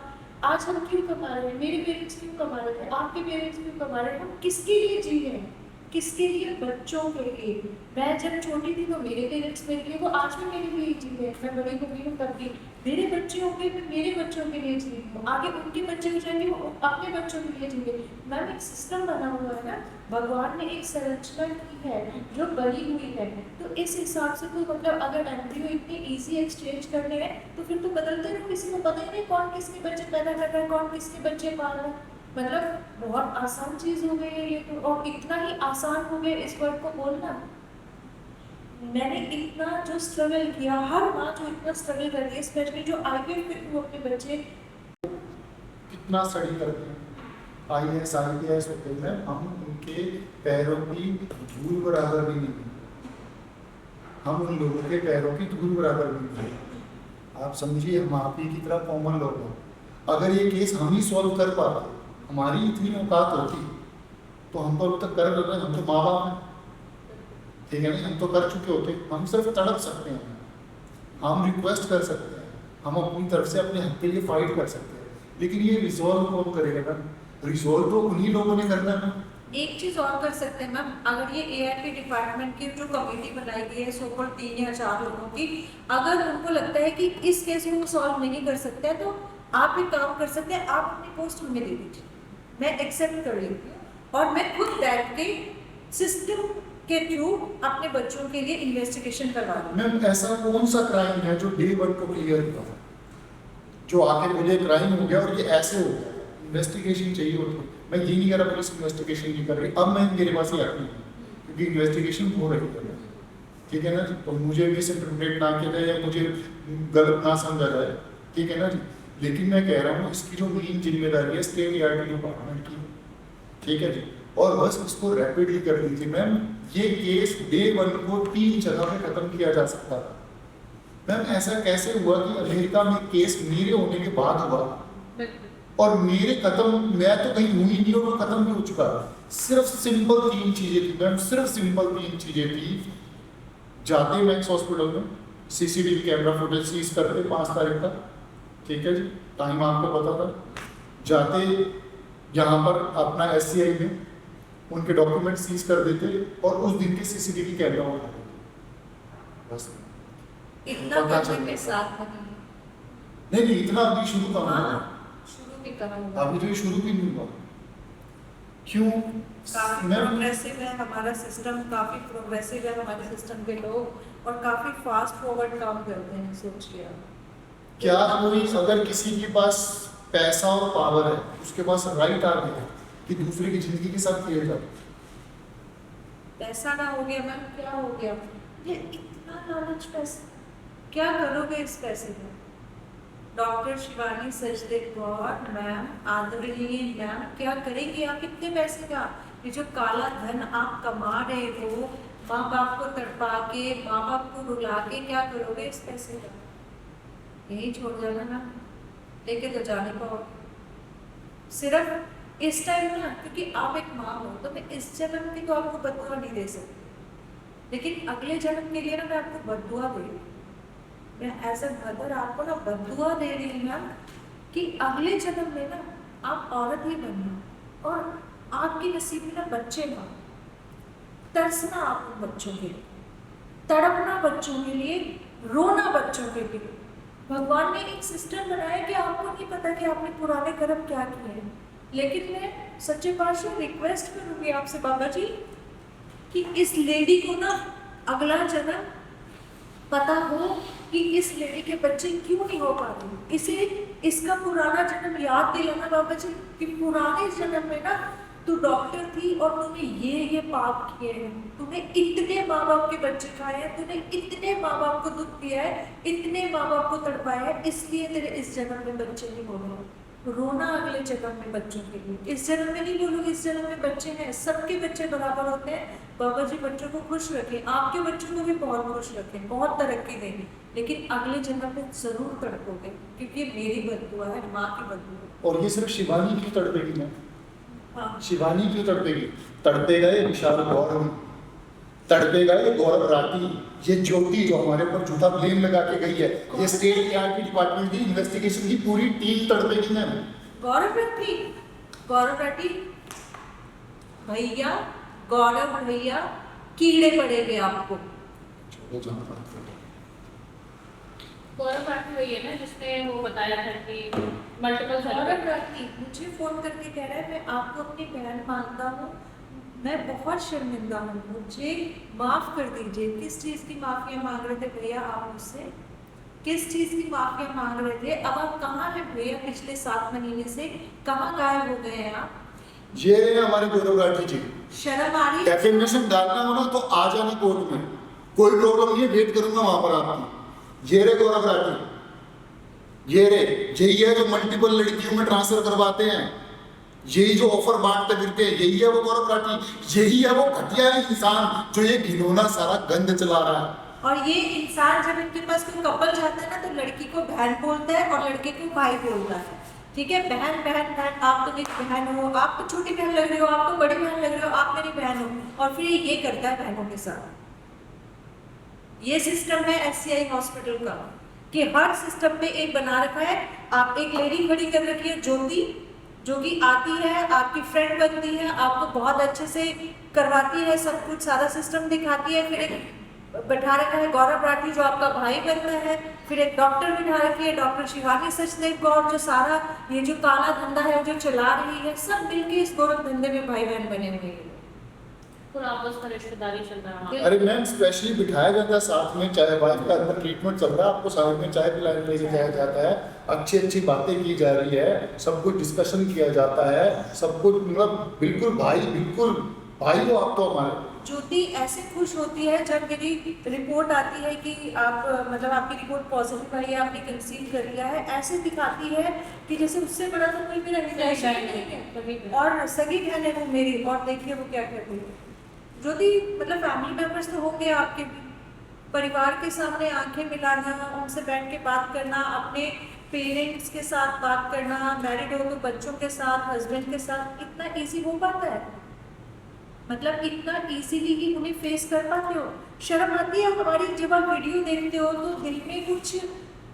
आज हम क्यों कमा रहे हैं? मेरे पेरेंट्स क्यों कमा रहे थे? आपके पेरेंट्स क्यों कमा रहे हैं? हम किसके लिए जी रहे हैं? किसके लिए? बच्चों के लिए। मैं जब छोटी थी तो मेरे पेरेंट्स मेरे लिए, वो आज भी मेरे लिए जी रहे हैं। मैं बड़ी हो गई हूँ तब भी मेरे बच्चे होंगे, मैं मेरे बच्चों के लिए जी रही हूँ, आगे उनके बच्चे हो जाएंगे वो अपने बच्चों के लिए जींगे। मैम एक सिस्टम बना हुआ है ना, भगवान ने एक संरचना की है जो बनी हुई है, तो इस हिसाब से तो मतलब अगर एम्ब्रियो इतनी ईजी एक्सचेंज करने हैं तो फिर तो बदलते रहो, किसी को पता ही नहीं कौन किसके बच्चे पैदा कर रहा है, कौन किसके बच्चे पाल रहा है। मतलब बहुत आसान चीज़ हो गई है ये तो, और इतना ही आसान हो गया इस वर्ड को बोलना। मैंने इतना जो स्ट्रगल किया, हर माँ जो इतना स्ट्रगल कर रही है, स्पेशली जो आईवीएफ में वो अपने बच्चे कितना स्टडी करते हैं, IAS होते हैं, हम उनके पैरों की धूल बराबर भी नहीं, हम उन लोगों के पैरों की धूल बराबर भी नहीं। आप समझिए हम आप ही की तरह कॉमन लोग हैं। अगर ये केस हम ही सॉल्व कर पाते, हमारी इतनी औकात होती तो हम तो अब तक कर रहे हैं, हम तो माँ बाप हैं, ठीक है ना, हम तो कर चुके होते। हम सिर्फ तड़प सकते हैं, हम रिक्वेस्ट कर सकते हैं, हम अपनी तरफ से अपने हक के लिए फाइट कर सकते हैं, लेकिन ये रिजॉल्व कौन करेगा ना? रिजॉल्व तो उन्हीं लोगों ने करना है। एक चीज़ और कर सकते हैं मैम, अगर ये AIP डिपार्टमेंट की जो कमेटी बनाई गई है सोकल 3 या 4 लोगों की, अगर उनको लगता है कि इस केस में वो सॉल्व नहीं कर सकते हैं तो आप एक काम कर सकते हैं, आप अपनी पोस्ट हमें दे दीजिए, मैं एक्सेप्ट कर लेती हूँ और मैं खुद बैठ के सिस्टम के थ्रू अपने बच्चों के लिए इन्वेस्टिगेशन करवा दूँ। मैम ऐसा कौन सा क्राइम है जो डे 1 को क्लियर हुआ, जो आके मुझे क्राइम हो गया और ये ऐसे हो गया, इन्वेस्टिगेशन चाहिए होती। मैं ये नहीं कह रहा पुलिस इन्वेस्टिगेशन नहीं कर रही, अब मैं मेरे पास ही आती हूँ क्योंकि इन्वेस्टिगेशन हो रही है, ठीक है ना जी, तो मुझे भी इंटरप्रेट ना किया जाए या मुझे गलत ना समझा जाए, ठीक है ना जी। लेकिन मैं कह रहा हूँ इसकी जो मेन जिम्मेदारी है स्टेट ART डिपार्टमेंट की, ठीक है जी, और बस इसको रैपिडली कर लीजिए। मैम ये केस डे 1 को 3 जगह पे खत्म किया जा सकता था। मैम ऐसा कैसे हुआ कि अमेरिका में केस मेरे होने के बाद हुआ और मेरे खत्म, मैं तो कहीं हुई नहीं और वो खत्म भी हो चुका। सिर्फ सिंपल 3 चीजें थी मैम, सिर्फ सिंपल 3 चीजें थी। जाते मैक्स हॉस्पिटल में सीसीटीवी कैमरा फुटेज सीज करते 5 तारीख का, ठीक है जी, टाइम आपको पता था। जाते यहाँ पर अपना SCI में उनके डॉक्यूमेंट सीज कर देते और उस दिन के सीसीटीवी कैमरा उठा देते। बस इतना पता करने चलता के था। साथ नहीं इतना अभी शुरू का हुआ है। शुरू भी करा अभी तो ये शुरू भी नहीं हुआ। क्यों? काफी मैं प्रोग्रेसिव है हमारा सिस्टम, काफी प्रोग्रेसिव है हमारे सिस्टम के लोग और काफी फास्ट फॉरवर्ड काम करते हैं। सोच लिया क्या कोई अगर किसी के पास पैसा और पावर है, उसके पास राइट आ गया कि दूसरे की जिंदगी के साथ खेल जाए? पैसा ना हो गया मैम, क्या हो गया? ये इतना लालच पैसा, क्या करोगे इस पैसे का? डॉक्टर शिवानी सचदेव गौर मैम, आदरणीय मैम, क्या करेंगे आप इतने पैसे का? ये जो काला धन आप कमा रहे हो, माँ बाप को तड़पा के, माँ बाप को रुला के, क्या करोगे इस पैसे का? यही छोड़ जाना ना, लेके तो जाने को सिर्फ इस टाइम ना, क्योंकि आप एक माँ हो तो मैं इस जन्म की तो आपको बददुआ नहीं दे सकती, लेकिन अगले जन्म के लिए ना मैं आपको बददुआ दे रही हूँ। मैं एज ए मदर आपको ना बददुआ दे रही हूँ मैम कि अगले जन्म में ना आप औरत ही बनना और आपके नसीब में ना बच्चे ना, तरसना आप उन बच्चों के लिए, तड़पना बच्चों के लिए, रोना बच्चों के लिए। भगवान ने एक सिस्टम बनाया कि आपको नहीं पता कि आपने पुराने कर्म क्या किए हैं, लेकिन मैं सच्चे पातशाह रिक्वेस्ट करूँगी आपसे बाबा जी कि इस लेडी को ना अगला जन्म पता हो कि इस लेडी के बच्चे क्यों नहीं हो पा रहे, इसे इसका पुराना जन्म याद दिलाना बाबा जी कि पुराने जन्म में ना तू डॉक्टर थी और तूने ये पाप किए हैं, तूने इतने माँ बाप के बच्चे खाए हैं, तूने इतने माँ बाप को दुख दिया है, इतने माँ बाप को तड़पाया है, इसलिए तेरे इस जन्म में बच्चे नहीं हो रहे। रोना अगले जन्म में बच्चों के लिए, इस जन्म में नहीं बोलोगे इस जन्म में बच्चे हैं, सबके बच्चे बराबर होते हैं। बाबा जी बच्चों को खुश रखें, आपके बच्चों को भी बहुत खुश रखें, बहुत तरक्की देंगे, लेकिन अगले जन्म में जरूर तड़पोगे, क्योंकि मेरी बददुआ है, माँ की बददुआ। और ये सिर्फ शिवानी क्यों तड़पेगी ना? हाँ शिवानी क्यों तड़पेगी? तड़पेगा ये विशाल गौरव, तड़पेगा ये गौरव राठी, ये ज्योति जो हमारे ऊपर झूठा ब्लेम लगा के गई है, ये स्टेट के डिपार्टमेंट की इन्वेस्टिगेशन की पूरी टीम तड़पेगी मैम। गौरव राठी भैया, गौरव भैया कीड़े पड़ेंगे आपको। गौरव राठी वही है ना जिसने वो बताया था कि मल्टीपल गौरव राठी मुझे फोन करके कह रहा है मैं आपको अपनी बहन मानता हूँ, मैं बहुत शर्मिंदा हूँ, मुझे माफ़ कर दीजिए। किस चीज़ की माफ़िया मांग रहे थे भैया आप मुझसे? किस चीज़ की माफ़िया मांग रहे थे? अब आप कहाँ हैं भैया? पिछले 7 महीने से कहाँ गायब हो गए हैं आप? ये रहे हमारे गौरव राठी जी। शर्म आ रही है? डेफिनेशन डालना हो ना तो आ जाना कोर्ट में, कोई प्रॉब्लम नहीं है, वेट करूंगा वहां पर आपकी। ये रे गौरव राठी, ये रे, यही है जो मल्टीपल लड़कियों में ट्रांसफर करवाते हैं, यही जो ऑफर बांटते फिरते हैं, यही है वो गौरव राठी, यही है वो घटिया इंसान जो ये घिनौना सारा गंद चला रहा है। और ये इंसान जब इनके पास कोई कपल जाता है ना तो लड़की को बहन बोलता है और लड़के को भाई बोलता है। ठीक है, बहन बहन बहन, आप तो मेरी बहन हो, आप तो छोटी बहन लग रहे हो, आप तो बड़ी बहन लग रहे हो, आप मेरी बहन हो, और फिर ये करता है बहनों के साथ। ये सिस्टम है SCI हॉस्पिटल का कि हर सिस्टम पे एक बना रखा है। आप एक लेडी खड़ी कर रखी है ज्योति, जो कि आती है, आपकी फ्रेंड बनती है, आपको बहुत अच्छे से करवाती है, सब कुछ सारा सिस्टम दिखाती है। फिर एक बैठा रखा है गौरव राठी जो आपका भाई बनता है, फिर एक डॉक्टर बिठा रखी है डॉक्टर शिवानी सचदेव गौर जो सारा ये जो काला धंधा है जो चला रही है, सब मिलके इस गोरख धंधे में भाई बहन बने हुए हैं। पूरा आपस में रिश्तेदारी चल रहा है। अरे मैम स्पेशली बिठाया जाता है साथ में, चाहे वाइफ का अंदर ट्रीटमेंट चल रहा है, आपको साथ में चाय पिलाने लेके जाया जाता है, अच्छी अच्छी बातें की जा रही है, सब कुछ डिस्कशन किया जाता है, सब कुछ मतलब बिल्कुल भाई हो आप तो हमारे। ज्योति ऐसे खुश होती है जब मेरी रिपोर्ट आती है कि आप मतलब आपकी रिपोर्ट पॉजिटिव आई है, आपने कंसीव कर लिया है, ऐसे दिखाती है कि जैसे उससे बड़ा तो कोई मेरा रिलेशन नहीं है, और सगी बहन है वो मेरी, और देखिए वो क्या करती है। ज्योति मतलब फैमिली मेम्बर्स तो होंगे आपके भी, परिवार के सामने आंखें मिलाना, उनसे बैठ के बात करना, अपने पेरेंट्स के साथ बात करना, मैरिड हो तो बच्चों के साथ, हस्बैंड के साथ, इतना ईजी हो पाता है? मतलब इतना इजीली ही उन्हें फेस कर पाते हो? शर्म आती है हमारी जब आप वीडियो देखते हो तो दिल में कुछ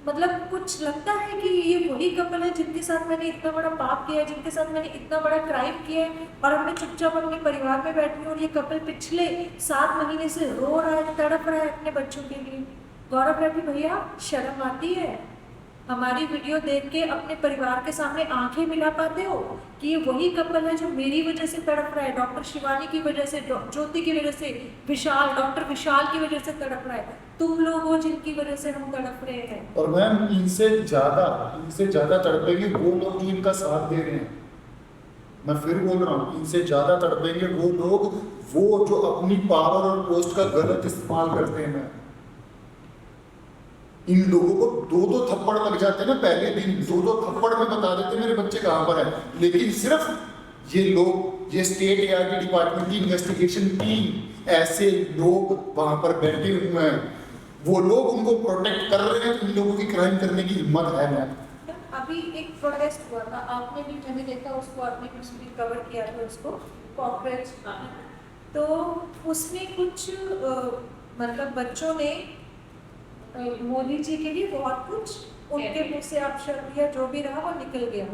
मतलब कुछ लगता है कि ये वही कपल है जिनके साथ मैंने इतना बड़ा पाप किया है, जिनके साथ मैंने इतना बड़ा क्राइम किया है, और अब मैं चुपचाप अपने परिवार में बैठी हूँ और ये कपल पिछले 7 महीने से रो रहा है, तड़प रहा है अपने बच्चों के लिए। गौरव रेड्डी भैया, शर्म आती है? हमारी वीडियो देख के अपने परिवार के सामने आंखें मिला पाते हो कि ये वही कपल है जो मेरी वजह से तड़प रहा है, डॉक्टर शिवानी की वजह से, ज्योति की वजह से, विशाल, डॉक्टर विशाल की वजह से तड़प रहा है। तुम लोग हो जिनकी वजह से हम तड़प रहे हैं। और मैम इनसे ज्यादा तड़पेंगे वो लोग जो इनका साथ दे रहे हैं। मैं फिर बोल रहा हूँ, इनसे ज्यादा तड़पेंगे वो लोग वो जो अपनी पावर और पोस्ट का गलत इस्तेमाल करते हैं। इन लोगों को 2-2 थप्पड़ लग जाते हैं ना पहले दिन, 2-2 थप्पड़ में बता देते मेरे बच्चे कहाँ पर है। लेकिन सिर्फ ये लोग, ये स्टेट एआरटी डिपार्टमेंट की इन्वेस्टिगेशन टीम, ऐसे लोग वहां पर बैठे हुए हैं, वो लोग उनको प्रोटेक्ट कर रहे हैं, तो इन लोगों की क्राइम करने की हिम्मत है। मैम अभी एक प्रोटेस्ट हुआ था, आपने भी, मैंने देखा उसको, आपने भी कवर किया था उसको, कॉकरोच। तो उसमें कुछ मतलब बच्चों ने मोदी जी के लिए बहुत कुछ उनके मुंह से अपशब्द दिया, जो भी रहा वो निकल गया।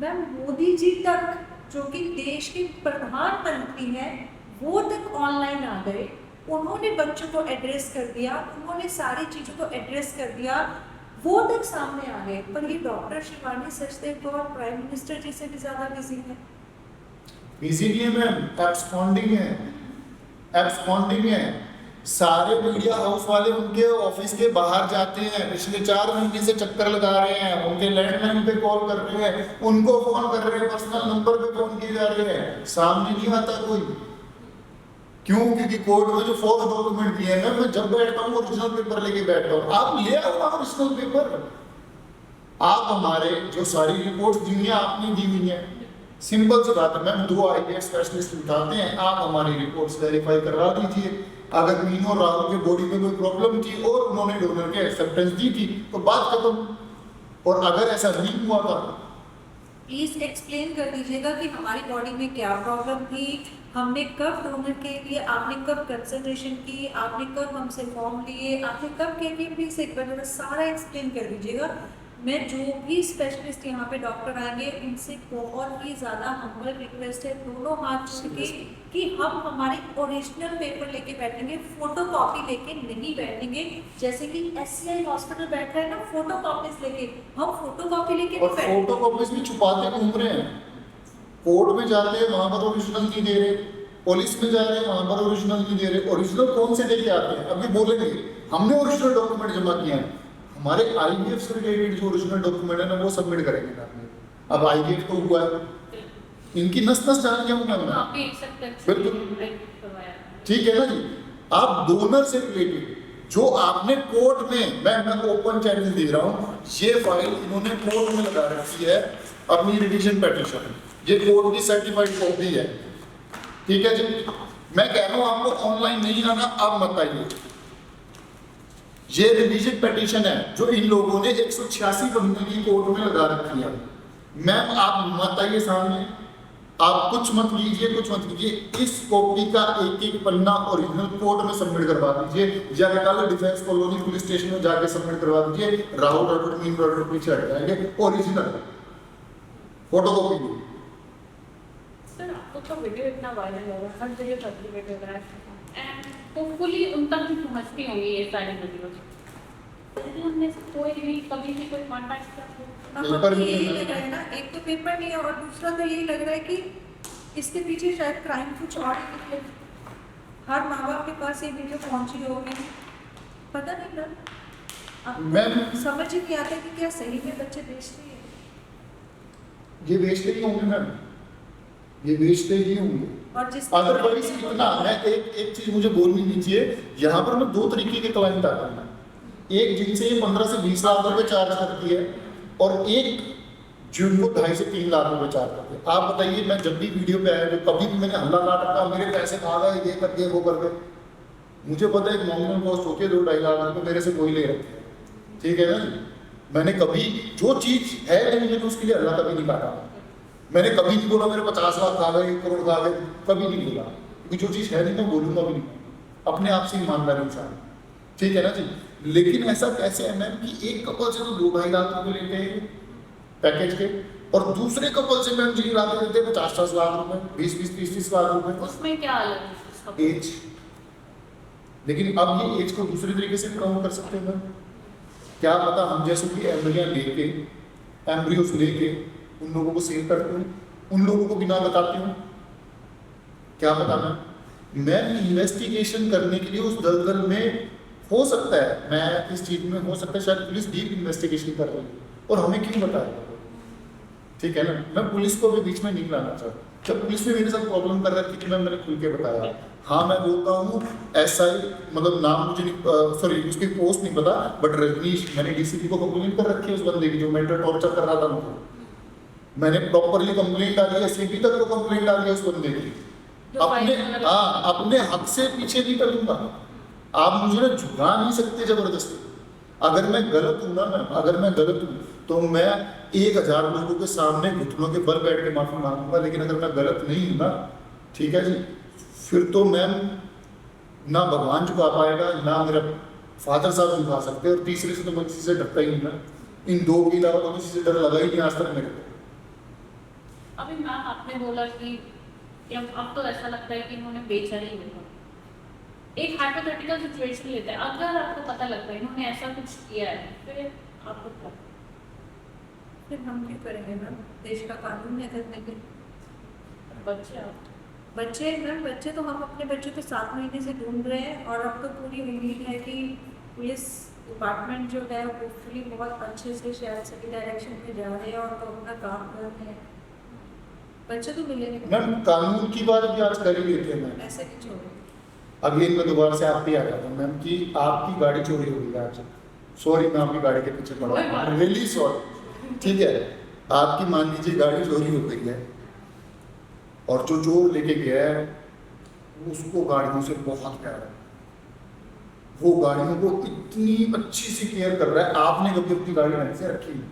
मैम मोदी जी तक, जो कि देश के प्रधानमंत्री हैं, वो तक ऑनलाइन आ गए, उन्होंने बच्चों को एड्रेस कर दिया, उन्होंने सारी चीज़ों को एड्रेस कर दिया, वो तक सामने आ गए। पर ये डॉक्टर शिवानी सचदेव गौर प्राइम मिनिस्टर जी से भी ज़्यादा बिजी है। बिजी नहीं है मैम, एब्सकॉन्डिंग है। सारे मीडिया हाउस वाले उनके ऑफिस के बाहर जाते हैं, पिछले 4 महीने से चक्कर लगा रहे हैं, उनके लैंडलाइन पे कॉल कर रहे हैं, उनको फोन कर रहे हैं, पर्सनल नंबर पे फोन किए जा रहे हैं, सामने नहीं आता कोई। क्यों? क्योंकि कोर्ट में जो फोर्थ डॉक्यूमेंट दिए हैं, मैं जब बैठता हूँ ओरिजिनल पेपर लेके बैठता हूँ। आप ले आओ ओरिजिनल पेपर। आप हमारे जो सारी रिपोर्ट दी हैं आपने दी हुई है, सिंपल सी बात है मैम, 2 IAS स्पेशलिस्ट उठाते हैं, आप हमारी रिपोर्ट्स वेरीफाई करवा दीजिए। अगर मीनू और राहुल के बॉडी में कोई प्रॉब्लम थी और उन्होंने डोनर के एक्सेप्टेंस दी थी तो बात खत्म। और अगर ऐसा नहीं हुआ था, प्लीज एक्सप्लेन कर दीजिएगा कि हमारी बॉडी में क्या प्रॉब्लम थी, हमने कब डोनर के लिए, आपने कब कंसल्टेशन की, आपने कब हमसे फॉर्म लिए, आपने कब के प्लीज एक बार सारा एक्सप्लेन कर दीजिएगा। मैं जो भी स्पेशलिस्ट यहाँ पे डॉक्टर आएंगे उनसे बहुत ही ज़्यादा हम्बल रिक्वेस्ट है, दोनों हाथ जोड़ के, कि हम हमारे ओरिजिनल पेपर लेके बैठेंगे, फोटो कॉपी लेके नहीं बैठेंगे। जैसे कि SCI हॉस्पिटल बैठ रहा है ना फोटो कॉपीज लेके, हम फोटो कॉपी लेके और फोटो कॉपीज भी छुपाते घूम रहे हैं। कोर्ट में जाते हैं वहां पर ओरिजिनल नहीं दे रहे, पुलिस में जा रहे हैं वहां पर ओरिजिनल नहीं दे रहे। ओरिजिनल कौन से लेके आते हैं? अभी बोलेंगे हमने ओरिजिनल डॉक्यूमेंट जमा किया है, हमारे IVF से रिलेटेड जो ओरिजिनल डॉक्यूमेंट है ना वो सबमिट करेंगे ना। अब IVF तो हुआ है, इनकी नस जान क्या हूँ बिल्कुल ठीक है ना जी। आप डोनर से रिलेटेड जो आपने कोर्ट में, मैं ओपन चैलेंज दे रहा हूँ, ये फाइल इन्होंने कोर्ट में लगा रखी है अपनी रिविजन पेटिशन, ये कोर्ट की सर्टिफाइड कॉपी है, ठीक है जी। मैं कह रहा हूँ आपको ऑनलाइन नहीं आना, आप मत आइए। ये रिवीजन पेटिशन है जो इन लोगों ने 186 बंदे की कोर्ट में लगा रखी है। मैम आप मत आइए सामने, आप कुछ मत कीजिए, कुछ मत कीजिए। इस कॉपी का एक पन्ना ओरिजिनल कोर्ट में सबमिट करवा दीजिए, या कल डिफेंस कॉलोनी पुलिस स्टेशन में जाके सबमिट करवा दीजिए। राहुल राठौड़, मीनू राठौड़ पीछे हट जाएंगे, ओरिजिनल फोटो कॉपी। सर आपको तो वीडियो इतना वायरल हो रहा है, हर जगह सर्टिफिकेट हो रहा है, एंड होपफुली उन तक भी पहुंचती होंगी ये सारी वीडियोस। लेकिन हमने से कोई भी कभी भी कोई कॉन्टैक्ट पेपर भी यही लग रहा है ना, एक तो पेपर नहीं है और दूसरा तो यही लग रहा है कि इसके पीछे शायद क्राइम कुछ और निकले। हर माँ बाप के पास ये वीडियो पहुंची होगी, पता नहीं ना, मैम समझ ही नहीं आता कि क्या सही में बच्चे बेचते हैं। ये बेचते ही होंगे मैम, ये बेचते ही होंगे। और जिस अदरवाइज इतना, मैं एक चीज मुझे बोलनी नहीं चाहिए, यहाँ पर मैं 2 तरीके के क्लाइंट आते हैं। एक जिनसे 15 से 20 लाख रुपए चार्ज करती है, और एक जिनको 2.5 से 3 लाख रुपए चार्ज करते हैं। आप बताइए, मैं जब भी वीडियो पे आया, जो कभी भी मैंने हल्ला ना रखा, मेरे पैसे खा गए, ये कर दिए, वो कर गए, मुझे पता है नॉमिनल कॉस्ट होती है 2-2.5 लाख रुपए, मेरे से कोई ले रखे हैं, ठीक है ना। मैंने कभी जो चीज है नहीं, मैंने उसके लिए हल्ला कभी नहीं काटा। मैंने कभी नहीं बोला मेरे 50 लाख आ गए, 1 करोड़ आ गए, कभी नहीं बोला, क्योंकि जो चीज़ है नहीं मैं बोलूँगा भी नहीं, अपने आप से ईमानदार इंसान, ठीक है ना जी। लेकिन ऐसा कैसे है मैम कि एक कपल से तो 2-2.5 लाख रुपए लेते हैं पैकेज के, और दूसरे कपल से मैम जी लाते देते हैं 50-50 लाख रुपए, 20-20, 30-30 लाख रुपए। उसमें क्या अलग है उसका? एज, लेकिन अब ये एज को दूसरे तरीके से भी काउंट कर सकते हैं मैम। क्या पता हम जैसे कि एम्ब्रियोस लेके उन लोगों को सेल करते हूँ, उन लोगों को बिना बताते हूँ, क्या पता मैं इन्वेस्टिगेशन करने के लिए उस दलदल में, हो सकता है मैं इस चीज में, हो सकता है शायद पुलिस डीप इन्वेस्टिगेशन कर रही है और हमें क्यों बताएगा, ठीक है ना। मैं पुलिस को भी बीच में नहीं लाना चाहता, जब पुलिस ने मेरे साथ प्रॉब्लम कर रखी थी मैंने खुल के बताया। हाँ मैं बोलता हूँ SI, मतलब नाम मुझे नहीं, सॉरी उसकी पोस्ट नहीं पता, बट रजनीश, मैंने DCP को कंप्लेंट कर रखी है उस बंदे की जो मेंटल टॉर्चर कर रहा था मुझे, मैंने प्रॉपरली कंप्लेंट डाली है, CP तक को कंप्लेंट डाली है उस बंदे की, अपने हक से पीछे नहीं करूंगा। आप मुझे ना झुका नहीं सकते जबरदस्ती। अगर मैं गलत हूँ ना मैम, अगर मैं गलत हूँ तो मैं 1000 लोगों के सामने घुटनों के बल बैठ के माफी मांगूंगा, लेकिन अगर मैं गलत नहीं हूँ ना, ठीक है जी, फिर तो मैम ना भगवान झुका पाएगा, ना मेरा फादर साहब झुका सकते, और तीसरे से तो मैं किसी से डरता ही नहीं ना, इन 2 के अलावा तो किसी से डर लगा ही नहीं आज तक मेरे को। अभी मैम आपने बोला कि अब तो ऐसा लगता है कि इन्होंने बेचा ही नहीं। एक हाइपोथेटिकल सिचुएशन लेते हैं, अगर आपको पता लगता है इन्होंने ऐसा कुछ किया है, फिर आपको क्या? फिर हम क्या करेंगे मैम, देश का कानून है करने के लिए। बच्चे मैम, बच्चे तो हम अपने बच्चों को 7 महीने से ढूंढ रहे हैं, और अब तो पूरी उम्मीद है कि पुलिस डिपार्टमेंट जो है वो पूरी बहुत अच्छे से शायद सही डायरेक्शन में जा रहे हैं और तो अपना काम कर रहे हैं, बच्चे तो मिलेंगे मैम। कानून की बात भी आज कर ही लेते हैं मैम, ऐसे नहीं छोड़ेंगे। अगेन मैं दोबारा से आप पे आ जाता हूँ मैम कि आपकी गाड़ी चोरी हो गई आज, सॉरी मैं आपकी गाड़ी के पीछे पड़ा, रियली सॉरी, ठीक है। आपकी मान लीजिए गाड़ी चोरी हो गई है, और जो चोर लेके गया है उसको गाड़ियों से बहुत प्यार है, वो गाड़ियों को इतनी अच्छी सी केयर कर रहा है, आपने कभी अपनी गाड़ी ढंग से रखी नहीं,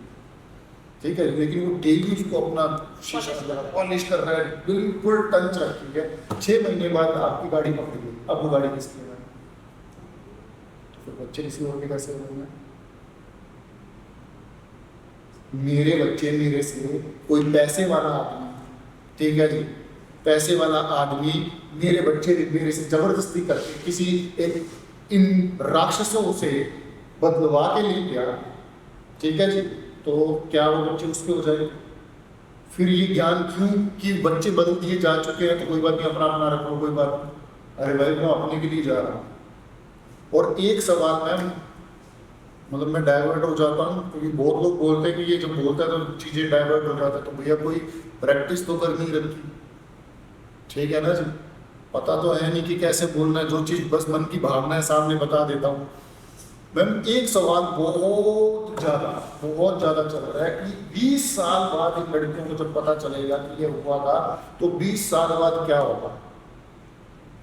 ठीक है, लेकिन वो डेली उसको अपना शीशा पॉलिश कर रहा है, बिल्कुल टंच रखी है। 6 महीने बाद आपकी गाड़ी पकड़ गई, अब वो गाड़ी किसकी है? तो फिर बच्चे किसी और के कैसे होंगे? मेरे बच्चे मेरे से, कोई पैसे वाला आदमी, ठीक है जी, पैसे वाला आदमी मेरे बच्चे मेरे से जबरदस्ती करके किसी इन राक्षसों से बदलवा के लिए गया, ठीक है जी, तो क्या वो बच्चे उसके हो जाए? फिर ये ज्ञान क्यों कि बच्चे बदल दिए जा चुके हैं तो कोई बात नहीं, अपना अपना रखो, कोई बात नहीं, अरे भाई मैं अपने के लिए जा रहा हूँ। और एक सवाल मैम, मतलब मैं डाइवर्ट हो जाता हूँ क्योंकि बहुत लोग बोलते हैं कि ये जब बोलता है तो चीज़ें डाइवर्ट हो जाता है, तो भैया कोई प्रैक्टिस तो करनी रखी, ठीक है ना जी, पता तो है नहीं कि कैसे बोलना है, जो चीज़ बस मन की भावना है सामने बता देता हूँ। मैम एक सवाल बहुत ज़्यादा चल रहा है कि 20 साल बाद इन लड़कियों को जब पता चलेगा कि ये हुआ था तो 20 साल बाद क्या होगा।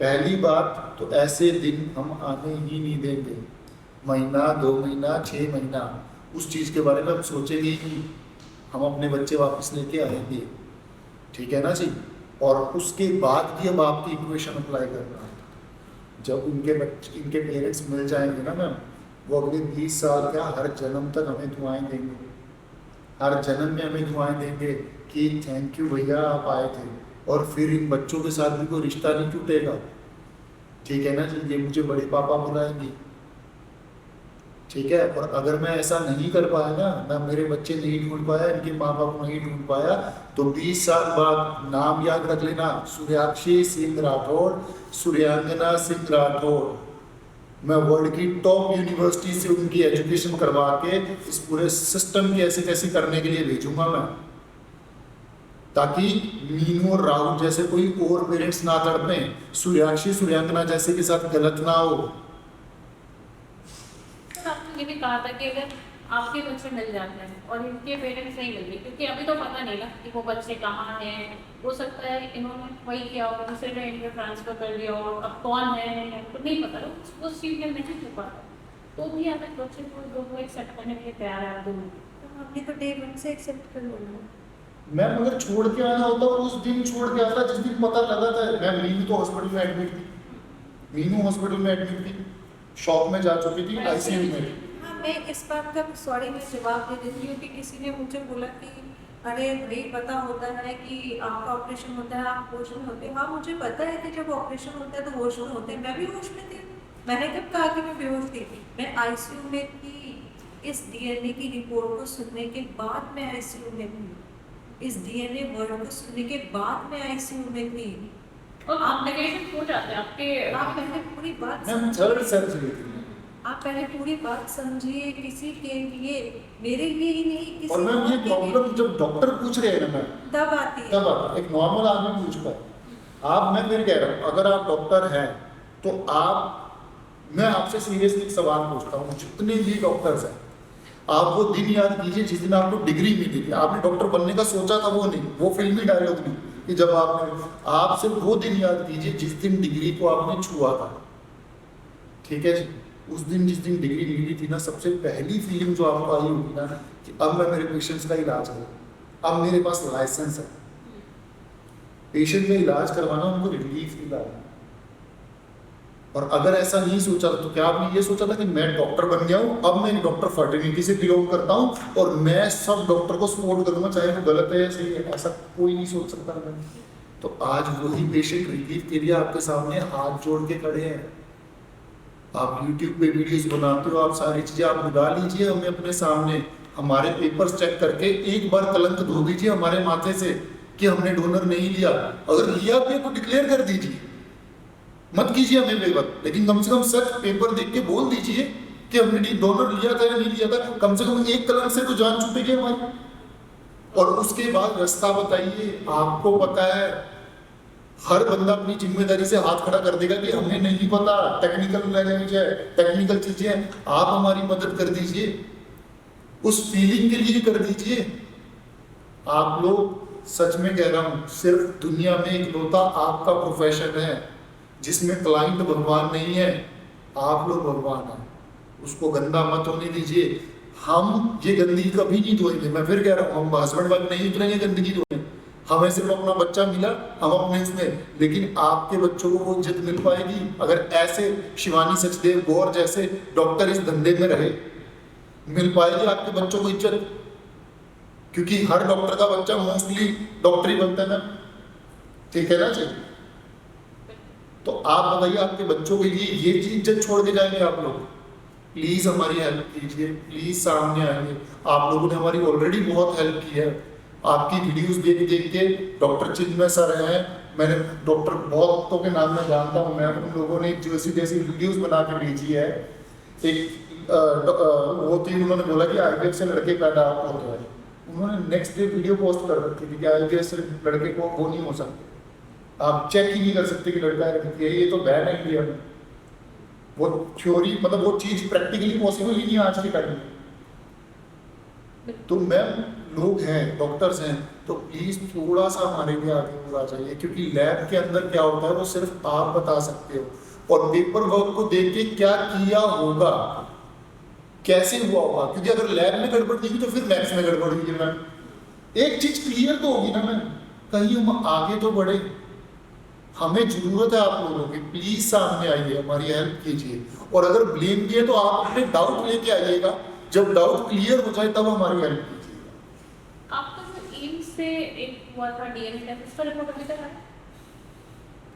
पहली बात तो ऐसे दिन हम आने ही नहीं देंगे, महीना 2 महीना 6 महीना उस चीज़ के बारे में हम सोचेंगे कि हम अपने बच्चे वापस लेके आएंगे, ठीक है ना जी। और उसके बाद भी अब आपकी इक्वेशन अप्लाई करना है, जब इनके पेरेंट्स मिल जाएंगे ना मैम, वो अगले 20 साल क्या हर जन्म तक हमें दुआएं देंगे, हर जन्म में हमें दुआएं देंगे कि थैंक यू भैया आप आए थे। और फिर इन बच्चों के साथ भी कोई रिश्ता नहीं टूटेगा, ठीक है ना जी, ये मुझे बड़े पापा बुलाएंगे, ठीक है। और अगर मैं ऐसा नहीं कर पाया ना, मैं मेरे बच्चे नहीं ढूंढ पाया, इनके माँ बाप नहीं ढूंढ पाया, तो 20 साल बाद नाम याद रख लेना, सूर्याक्षी सिंह राठौड़, सूर्यांगना सिंह राठौड़। मैं वर्ल्ड की टॉप यूनिवर्सिटी से उनकी एजुकेशन करवा के इस पूरे सिस्टम की ऐसे कैसे करने के लिए भेजूंगा मैं, ताकि मीनू और राहुल जैसे कोई और पेरेंट्स ना तड़पें, सूर्याक्षी सूर्यांगना जैसे के साथ गलत ना हो। आपने ये भी कहा था कि अगर आपके बच्चे मिल जाते हैं और इनके पेरेंट्स नहीं मिलते, क्योंकि अभी तो पता नहीं ना कि वो बच्चे कहाँ हैं, हो सकता है इन्होंने वही किया होगा, दूसरे ने इनको ट्रांसफर कर दिया हो, अब कौन है तो नहीं पता, उस चीज़ में नहीं छुपा, तो भी आप बच्चे को एक्सेप्ट करने के लिए तैयार है आप दोनों? तो हमने तो डे 1 से एक्सेप्ट कर लिया। मैम अगर छोड़ के आना होता उस दिन छोड़ के आता जिस दिन पता लगा था। मैम मीनू तो हॉस्पिटल में एडमिट थी, मीनू हॉस्पिटल में एडमिट थी, शॉक में जा चुकी थी, आईसीयू में। हाँ, मैं इस बात का सॉरी मैं जवाब दे देती हूँ कि किसी ने मुझे बोला कि अरे भाई पता होता है कि आपका ऑपरेशन होता है आप होश में होते हैं। हाँ, मुझे पता है कि जब ऑपरेशन होता है तो होश में होते हैं, मैं भी होश में थी। मैंने कब कहा कि मैं बेहोश थी? मैं आईसीयू में थी। इस डीएनए की रिपोर्ट को सुनने के बाद मैं आईसीयू में थी। इस डीएनए वर्ड को सुनने के बाद मैं आईसीयू में थी। और कॉम्प्लिकेशन हो जाते हैं आपके। आप पहले पूरी बात मैम समझिए। थर्ड सर्जरी थी आप पहले पूरी बात समझिए। किसी के लिए, मेरे लिए ही नहीं, किसी और मैम ये और के लिए प्रॉब्लम जब डॉक्टर पूछ रहे हैं ना मैम, तब आती है। तब आता है। एक नॉर्मल आदमी पूछ पाए। आप, मैं फिर कह रहा हूँ, अगर आप डॉक्टर हैं तो आप, मैं आपसे सीरियसली एक सवाल पूछता हूँ, जितने भी डॉक्टर्स हैं आप वो दिन याद कीजिए जिस दिन आपको डिग्री मिली थी। आपने डॉक्टर बनने का सोचा था, वो नहीं, वो फिल्मी डायलॉग नहीं कि जब आपने, आप सिर्फ वो दिन याद कीजिए जिस दिन डिग्री को आपने छुआ था। ठीक है जी, उस दिन जिस दिन डिग्री मिली थी ना, सबसे पहली फीलिंग जो आपको आई होगी ना कि अब मैं मेरे पेशेंट्स का इलाज करूँ, अब मेरे पास लाइसेंस है, पेशेंट का इलाज करवाना, उनको रिलीफ दिलाना। और अगर ऐसा नहीं सोचा तो क्या आपने ये सोचा था कि मैं डॉक्टर बन गया हूँ, अब मैं डॉक्टर फर्टिलिटी से बिलोंग करता हूँ और मैं सब डॉक्टर को सपोर्ट करूंगा चाहे वो गलत है या सही है? ऐसा कोई नहीं सोच सकता मैं। तो आज वही पेशेंट रिलीफ के लिए आपके सामने हाथ जोड़ के खड़े हैं। आप YouTube पे वीडियोस बनाते हो, आप सारी चीजें आप बुला लीजिए हमें अपने सामने, हमारे पेपर्स चेक करके एक बार कलंक धो दीजिए हमारे माथे से कि हमने डोनर नहीं लिया। अगर लिया भी तो डिक्लेयर कर दीजिए, मत कीजिए हमें बेवक, लेकिन कम से कम सच पेपर देख के बोल दीजिए कि हमने डोनर लिया था या नहीं लिया था। कम से कम एक कलंक से तो जान छूटेगी हमारी। और उसके बाद रास्ता बताइए। आपको पता है हर बंदा अपनी जिम्मेदारी से हाथ खड़ा कर देगा कि हमें नहीं पता, टेक्निकल लैंग्वेज है, टेक्निकल चीजें हैं, आप हमारी मदद कर दीजिए, उस फीलिंग के लिए कर दीजिए। आप लोग, सच में कह रहा हूं, सिर्फ दुनिया में इकलौता आपका प्रोफेशन है जिसमें क्लाइंट भगवान नहीं है, आप लोग भगवान हैं। उसको गंदा मत होने दीजिए। हम ये गंदगी कभी नहीं धोएंगे। मैं फिर कह रहा हूँ, हम हस्बैंड वाइफ नहीं उतरेंगे गंदगी धोने। हमें सिर्फ अपना बच्चा मिला, हम अपने इसमें, लेकिन आपके बच्चों को वो इज्जत मिल पाएगी अगर ऐसे शिवानी सचदेव गौर जैसे डॉक्टर इस धंधे में रहे। मिल पाएगी आपके बच्चों को इज्जत, क्योंकि हर डॉक्टर का बच्चा मोस्टली डॉक्टर ही बनता है ना। ठीक है ना जी? तो आप बताइए आपके बच्चों के लिए ये चीज इज्जत छोड़ के जाएंगे आप लोग? प्लीज हमारी हेल्प कीजिए, प्लीज सामने आइए। आप लोगों ने हमारी ऑलरेडी बहुत हेल्प की है। आपकी वीडियोस देख देख के डॉक्टर चिन्मय सर हैं, मैंने डॉक्टर बहुतों के नाम में जानता हूँ मैं, उन लोगों ने जैसी जैसी वीडियोस बना के भेजी है। एक वो थी, उन्होंने बोला कि IVF से लड़के पैदा होते हैं, उन्होंने नेक्स्ट डे वीडियो पोस्ट कर रखी थी कि IVF से लड़के को वो नहीं हो सकते, आप चेक ही नहीं कर सकते कि लड़का है लड़की है, ये तो बैन है इंडिया में। वो थ्योरी, मतलब वो चीज प्रैक्टिकली पॉसिबल ही नहीं आज के टाइम में। तो मैम, लोग हैं, डॉक्टर्स हैं, तो प्लीज थोड़ा सा हमारे लिए आगे बढ़ा चाहिए, क्योंकि लैब के अंदर क्या होता है वो सिर्फ आप बता सकते हो। और पेपर वर्क को देख के क्या किया होगा, कैसे हुआ होगा, क्योंकि अगर लैब में गड़बड़ नहीं हुई तो फिर मैथ्स में गड़बड़ हुई है मैम। एक चीज क्लियर तो होगी ना मैम, कहीं हम आगे तो बढ़े। हमें जरूरत है आप लोगों की, प्लीज सामने आइए, हमारी हेल्प कीजिए। और अगर ब्लेम किए तो आप अपने डाउट लेके आइएगा, जब डाउट क्लियर हो जाए तब हमारी हेल्प कीजिएगा। आपका जो एम्स से एक हुआ था DNA टेस्ट, उसका रिपोर्ट अभी तक आया?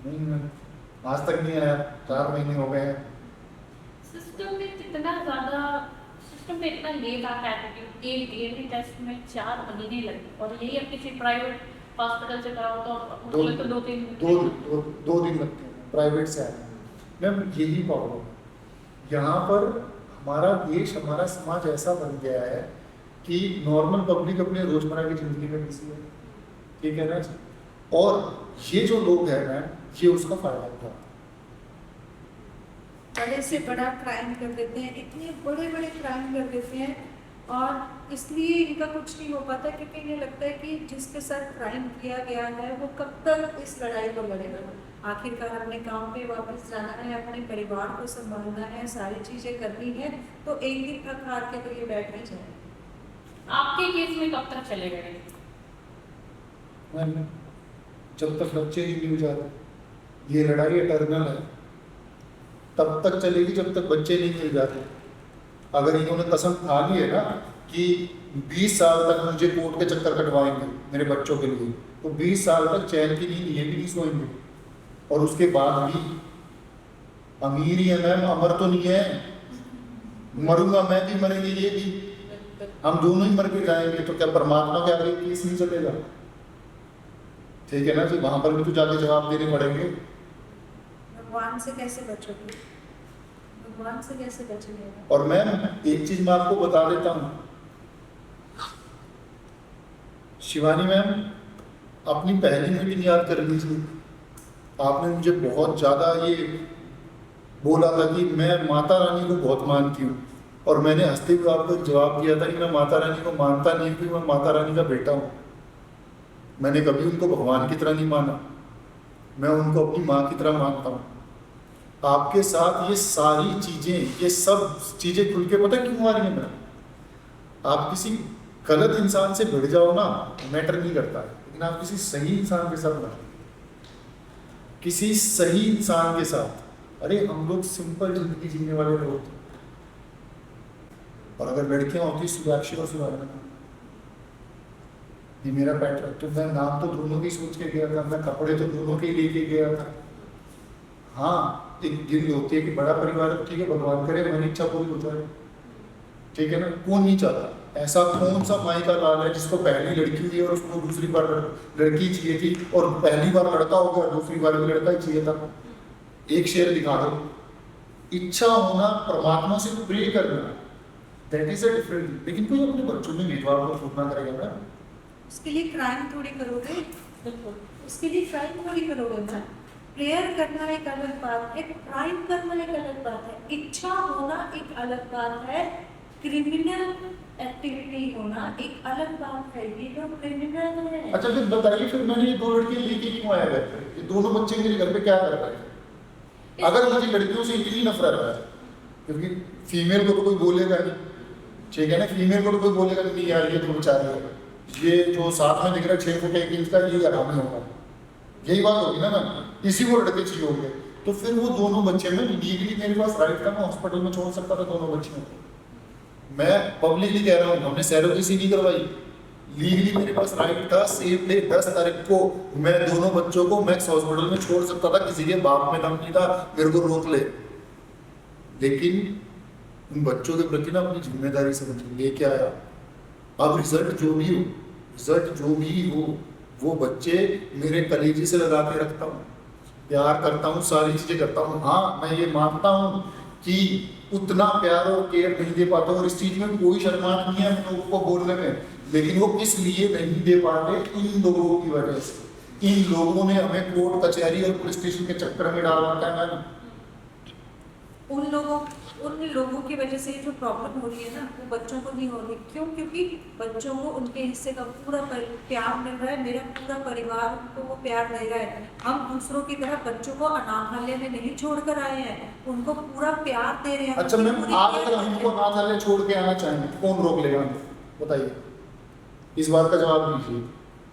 नहीं मैम, आज तक नहीं आया, 4 महीने हो गए हैं। सिस्टम में कितना ज़्यादा, सिस्टम में इतना लेट आता है कि एक DNA टेस्ट में 4 महीने लगे, और यही अब किसी प्राइवेट हॉस्पिटल से कराओ तो दो तो 2-3 दिन लगते हैं प्राइवेट से आने में। मैम यही प्रॉब्लम है यहाँ पर। हमारा देश, हमारा समाज ऐसा बन गया है कि नॉर्मल पब्लिक अपने रोजमर्रा की जिंदगी में बिजी है। ठीक है ना जी? और ये जो लोग हैं मैम, ये उसका फायदा उठाते हैं। बड़े से बड़ा क्राइम कर देते हैं, इतने बड़े बड़े क्राइम कर देते हैं, और इसलिए इनका कुछ नहीं हो पाता, क्योंकि इन्हें लगता है कि जिसके साथ क्राइम किया गया है वो कब तक इस लड़ाई को लड़ेगा। आखिरकार अपने काम पे वापस जाना है, अपने परिवार को संभालना है, सारी चीज़ें करनी है, तो एक दिन थक हार के तो ये बैठ नहीं जाए। आपके केस में कब तक चलेगा ये? मैम जब तक बच्चे ही नहीं हो जाते, ये लड़ाई एटर्नल है, तब तक चलेगी जब तक बच्चे नहीं मिल जाते। अगर इन्होंने कसम खा ली है ना कि 20 साल तक मुझे कोर्ट के चक्कर कटवाएंगे मेरे बच्चों के लिए, तो 20 साल तक चैन की नींद ये भी नहीं सोएंगे। और उसके बाद भी अमीर ही है मैम, अमर तो नहीं है, मरूंगा मैं भी, मरेंगे ये भी, हम दोनों ही मर के जाएंगे, तो क्या परमात्मा के आगे केस नहीं चलेगा? ठीक है ना जी, वहां पर भी तो जाके जवाब देने पड़ेंगे। भगवान से कैसे बचोगे? भगवान से कैसे बचेंगे? और मैम एक चीज मैं आपको बता देता हूँ, शिवानी मैम अपनी पहली मीटिंग याद कर लीजिए, आपने मुझे बहुत ज़्यादा ये बोला था कि मैं माता रानी को बहुत मानती हूँ, और मैंने हंसते हुए आपको जवाब दिया था कि मैं माता रानी को मानता नहीं क्योंकि मैं माता रानी का बेटा हूँ। मैंने कभी उनको भगवान की तरह नहीं माना, मैं उनको अपनी माँ की तरह मानता हूँ। आपके साथ ये सारी चीज़ें, ये सब चीज़ें खुल के पता क्यों आ रही हैं मैम? आप किसी गलत इंसान से भिड़ जाओ ना, मैटर नहीं करता है, लेकिन आप किसी सही इंसान के साथ ना, किसी सही इंसान के साथ, अरे हम लोग सिंपल जिंदगी जीने वाले लोग होते, और अगर लड़कियां होती सुधाक्षी और सुधारना, ये मेरा पैटर्न, तो मैं नाम तो दोनों की सोच के गया था, मैं कपड़े तो दोनों के लेके गया था। हाँ एक दिन होती है कि बड़ा परिवार, ठीक है भगवान करे मेरी इच्छा पूरी हो जाए, ठीक है ना, कौन नहीं चाहता? ऐसा कौन सा माई का लाल है जिसको पहली लड़की हुई और उसको दूसरी बार लड़की चाहिए थी, और पहली बार लड़का हो गया दूसरी बार भी लड़का ही चाहिए था? एक शेर दिखा दो। इच्छा होना, परमात्मा से प्रे करना, दैट इज अ डिफरेंट। लेकिन कोई अपने बच्चों में भेदभाव को छोड़ना करेगा ना? उसके लिए क्राइम थोड़ी करोगे, उसके लिए क्राइम थोड़ी करोगे ना। प्रेयर करना एक अलग बात है, क्राइम करना एक अलग बात है, इच्छा होना एक अलग बात है, क्रिमिनल एक्टिविटी होना एक अलग बात है। ये लोग क्रिमिनल है। अच्छा फिर बताइए, फिर मैंने ये दो लड़कियां लेके क्यों आया घर पे? ये दोनों बच्चे मेरे घर पे क्या कर रहे हैं? अगर मुझे लड़कियों से इतनी नफरत है, क्योंकि फीमेल को तो कोई बोलेगा नहीं, ठीक है ना, फीमेल को तो कोई बोलेगा नहीं यार ये तो बेचारी है, ये जो साथ में दिख रहा है 6 फुट 1 इंच का, ये हरामी होगा, यही बात होगी ना मैम, इसी को लड़के चाहिए होंगे। तो फिर वो दोनों बच्चे में लीगली मेरे पास राइट था, मैं हॉस्पिटल में छोड़ सकता था दोनों बच्चियों को। मैं पब्लिकली कह रहा हूँ, हमने सैरोगेसी नहीं करवाई, लीगली मेरे पास राइट था, सेम डे 10 तारीख को मैं दोनों बच्चों को मैक्स हॉस्पिटल में छोड़ सकता था, किसी के बाप में दम नहीं था मेरे को रोक ले। लेकिन उन बच्चों के प्रति ना अपनी जिम्मेदारी समझ लेके आया। अब रिजल्ट जो भी हो वो बच्चे मेरे कलेजे से लगा के रखता हूँ, प्यार करता हूँ, सारी चीजें करता हूँ। हाँ मैं ये मानता हूँ कि उतना प्यार और केयर नहीं दे पाता, और इस चीज में कोई शर्माहट नहीं है हम लोगों को बोलने में, लेकिन वो किस लिए नहीं दे पाते? इन लोगों की वजह से। इन लोगों ने हमें कोर्ट कचहरी और पुलिस स्टेशन के चक्कर में डाल रखा है मैम। उन लोगों की वजह से जो प्रॉब्लम हो रही है ना, वो बच्चों को नहीं हो रही। क्यों? क्योंकि बच्चों को उनके हिस्से का पूरा प्यार मिल रहा है, मेरा पूरा परिवार उनको वो प्यार दे रहा है। हम दूसरों की तरह बच्चों को अनाथालय में नहीं छोड़कर आए हैं, उनको पूरा प्यार दे रहे हैं। अच्छा मैम, आप अगर हमको अनाथालय छोड़ के आना चाहेंगे कौन रोक लेगा? बताइए, इस बात का जवाब दीजिए।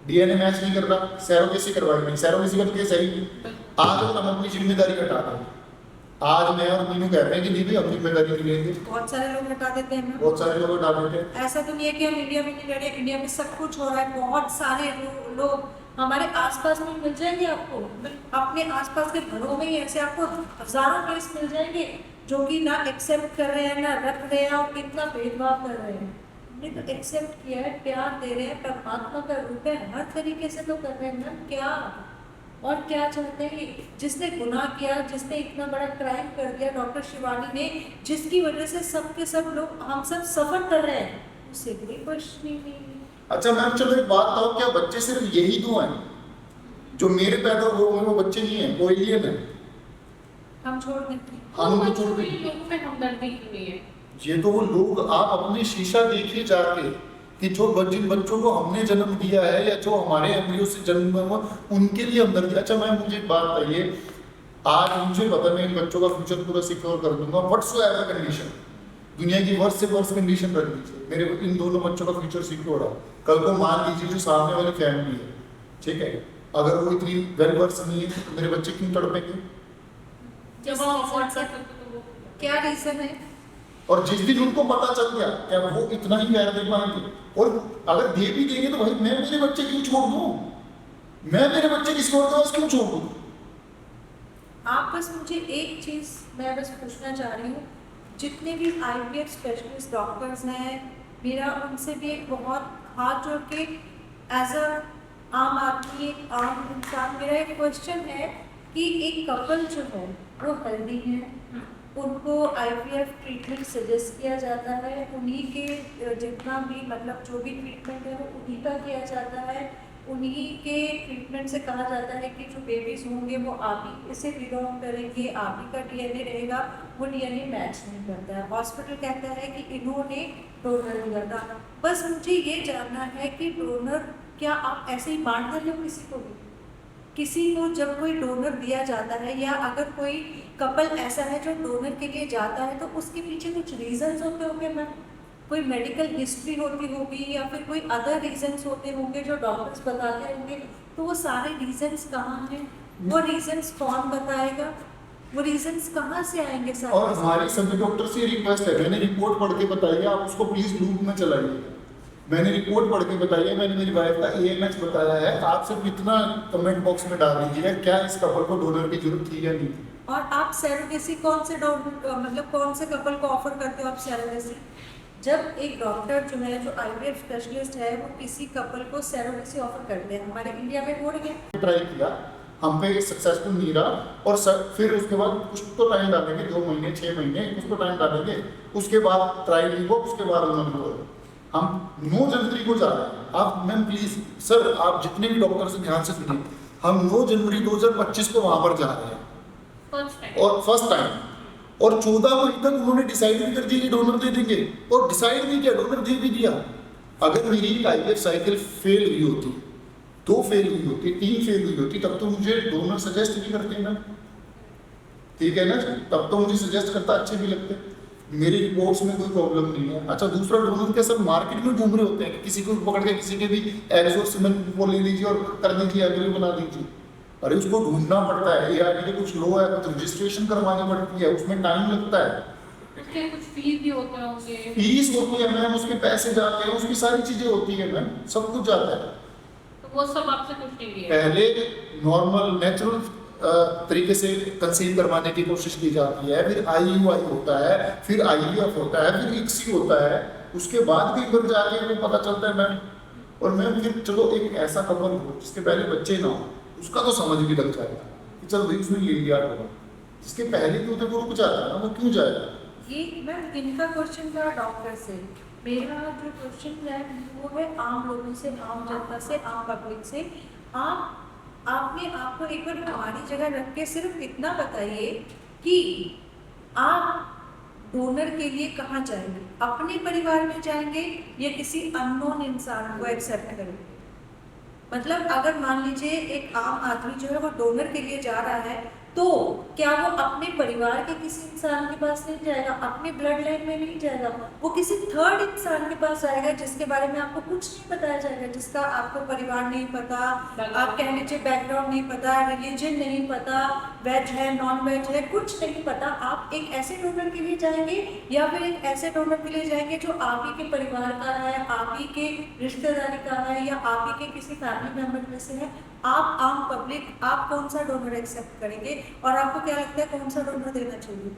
डीएनए मैच नहीं कर रहा, सैरोगेसी करवाई नहीं, सैरोगेसी करके सही। आज अगर हम अपनी जिम्मेदारी हटा दें, आज मैं और मीनू कहते हैं कि दीदी हम जिम्मेदारी नहीं लेंगे, बहुत सारे लोग हटा देते हैं, बहुत सारे लोग हटा देते हैं। ऐसा तो नहीं है कि हम इंडिया में नहीं लड़े, इंडिया में सब कुछ हो रहा है। बहुत सारे लोग हमारे आसपास में मिल जाएंगे आपको, अपने आसपास के घरों में ही ऐसे आपको हजारों केस मिल जाएंगे जो कि ना एक्सेप्ट कर रहे हैं, ना रख रहे हैं, और कितना भेदभाव कर रहे हैं। हमने तो एक्सेप्ट किया है, प्यार दे रहे हैं, परमात्मा का रूप है, हर तरीके से तो कर रहे हैं ना। क्या और क्या चाहते हैं? जिसने गुनाह किया, जिसने इतना बड़ा क्राइम कर दिया डॉक्टर शिवानी ने, जिसकी वजह से सब के सब लोग, हम सब सफर कर रहे हैं, उससे कोई क्वेश्चन ही नहीं। अच्छा मैम चलो एक बात बताओ, क्या बच्चे सिर्फ यही दो हैं जो मेरे पैदा हुए वो बच्चे नहीं है? कोई एलियन है? हम छोड़ देते, हम तो छोड़ बच्चों के दें। लोगों में हमदर्दी क्यों नहीं है? ये तो वो लोग, आप अपने शीशा देखिए जाके कि जो जिन बच्चों को हमने जन्म दिया है या जो हमारे एम्ब्रियो से जन्म हुआ उनके लिए हमदर्दी। अच्छा मैम मुझे एक बात बताइए, आज मुझे पता मैं इन बच्चों का फ्यूचर पूरा सिक्योर कर दूंगा, व्हाट्सोएवर कंडीशन, दुनिया की वर्स्ट से वर्स्ट कंडीशन रख दीजिए, मेरे इन दोनों बच्चों का फ्यूचर सिक्योर है। कल को मान लीजिए जो सामने वाली फैमिली है, ठीक है, अगर वो इतनी वेल वर्स नहीं है तो मेरे बच्चे क्यों तड़पेंगे? जब आप अफोर्ड कर सकते तो वो क्या रीजन है? और जिस दिन उनको पता चल गया क्या वो इतना ही प्यार दे पाएंगे, और अगर दे भी देंगे तो भाई मैं मेरे बच्चे क्यों छोड़ दूं? मैं मेरे बच्चे किसी और के पास क्यों छोड़ दूं? आप बस मुझे एक चीज़ मैं बस पूछना चाह रही हूँ, जितने भी IVF स्पेशलिस्ट डॉक्टर्स हैं, मेरा उनसे भी एक बहुत हाथ जोड़ के एज अ आम आदमी, एक आम इंसान, मेरा एक क्वेश्चन है कि एक कपल जो है वो हेल्दी है, उनको IVF ट्रीटमेंट सजेस्ट किया जाता है, उन्हीं के जितना भी मतलब जो भी ट्रीटमेंट है वो उन्हीं का किया जाता है, उन्हीं के ट्रीटमेंट से कहा जाता है कि जो बेबीज होंगे वो आप ही इसे बिलोंग करेंगे, आप ही का DNA रहेगा, वो DNA मैच नहीं करता है, हॉस्पिटल कहता है कि इन्होंने डोनर दिया था। बस मुझे ये जानना है कि डोनर क्या आप ऐसे ही बांट दे रहे हो किसी को भी? किसी को जब कोई डोनर दिया जाता है या अगर कोई कपल ऐसा है जो डोनर के लिए जाता है तो उसके पीछे कुछ रीजंस होते होंगे मैम, कोई मेडिकल हिस्ट्री होती होगी या फिर कोई अदर रीजंस होते होंगे जो डॉक्टर्स बताते होंगे, तो वो सारे रीजंस कहाँ हैं? वो रीजंस कौन बताएगा? वो रीजंस कहाँ से आएंगे सारे? और हमारी सभी डॉक्टर से रिक्वेस्ट है, मैंने रिपोर्ट पढ़ के बताई है, आप उसको प्लीज लूप में चलाइए। मैंने रिपोर्ट पढ़ के बताई है, मैंने मेरी वाइफ का AMH बताया है, आप सिर्फ इतना कमेंट बॉक्स में डाल दीजिए क्या इस कपल को डोनर की जरूरत थी या नहीं थी। और आप सैरोगेसी कौन से डॉक्टर मतलब कौन से कपल को ऑफर करते हो आप सैरोगेसी? जब एक डॉक्टर जो है जो IVF स्पेशलिस्ट है वो किसी कपल को सैरोगेसी ऑफर करते हैं, हमारे इंडिया में हो रही है। ट्राई किया, हम पे सक्सेसफुल नहीं रहा, और फिर उसके बाद कुछ तो टाइम डालेंगे, 2 महीने 6 महीने कुछ तो टाइम डालेंगे, उसके बाद ट्राई नहीं हुआ, उसके बाद उन्होंने बोला हम 9 जनवरी को जा रहे हैं। आप मैम प्लीज सर, आप जितने भी डॉक्टर से ध्यान से सुनिए, हम 9 जनवरी 2025 को वहां पर जा रहे हैं और फर्स्ट टाइम, और 14 मई तक उन्होंने डिसाइड भी कर दिया कि डोनर दे देंगे, और डिसाइड भी किया, डोनर दे भी दिया। अगर मेरी IVF साइकिल फेल हुई होती, 2 फेल हुई होती, 3 फेल हुई होती, तब तो मुझे डोनर सजेस्ट भी करते ना, ठीक है ना, तब तो मुझे सजेस्ट करता, अच्छे भी लगते, मेरी रिपोर्ट्स में कोई प्रॉब्लम नहीं है। अच्छा, दूसरा डोनर के सब मार्केट में घूम रहे होते हैं कि किसी को पकड़ के किसी के भी एग्स और सीमेंट वो ले लीजिए और कर दीजिए, एग्री बना दीजिए। अरे उसको ढूंढना पड़ता है, ART के कुछ लो है, कुछ रजिस्ट्रेशन करवानी पड़ती है, उसमें टाइम लगता है, उसके कुछ फीस भी होते होंगे, फीस होती है मैम, उसके पैसे जाते हैं, उसकी सारी चीजें होती है मैम, सब कुछ जाता है। तो वो सब आपसे कुछ नहीं लिया। पहले नॉर्मल नेचुरल तरीके से कंसीव करवाने की कोशिश की जाती है, फिर IUI होता है, फिर IVF होता है, फिर ICSI होता है, उसके बाद भी घर जाके हमें पता चलता है मैम। और मैम फिर चलो एक ऐसा कपल हो जिसके पहले बच्चे ना हो, उसका तो समझ भी लग जाएगा कि चलो भाई उसने ले लिया होगा, जिसके पहले भी होते वो रुक जाता है ना, वो क्यों जाएगा? ये मैम इनका क्वेश्चन था डॉक्टर से, मेरा जो क्वेश्चन है वो है आम लोगों से, आम जनता से, आम पब्लिक से। आपने आपको एक बार हमारी जगह रख के सिर्फ इतना बताइए कि आप डोनर के लिए कहाँ जाएंगे? अपने परिवार में जाएंगे या किसी अननोन इंसान को एक्सेप्ट करेंगे? मतलब अगर मान लीजिए एक आम आदमी जो है वो डोनर के लिए जा रहा है, तो क्या वो अपने परिवार के किसी इंसान के पास नहीं जाएगा, अपने ब्लड लाइन में नहीं जाएगा, वो किसी थर्ड इंसान के पास आएगा जिसके बारे में आपको कुछ नहीं बताया जाएगा, जिसका आपको परिवार नहीं पता, आप कह लीजिए बैकग्राउंड नहीं पता, रिलीजन नहीं पता, वेज है नॉन वेज है, कुछ नहीं पता। आप एक ऐसे डोनर के लिए जाएंगे या फिर एक ऐसे डोनर के लिए जाएंगे जो आप ही के परिवार का है, आप ही के रिश्तेदारी का है या आप ही के किसी फैमिली मेम्बर में से है? आप आम पब्लिक, आप कौन सा डोनर एक्सेप्ट करेंगे और आपको क्या लगता है कौन सा डोनर देना चाहिए?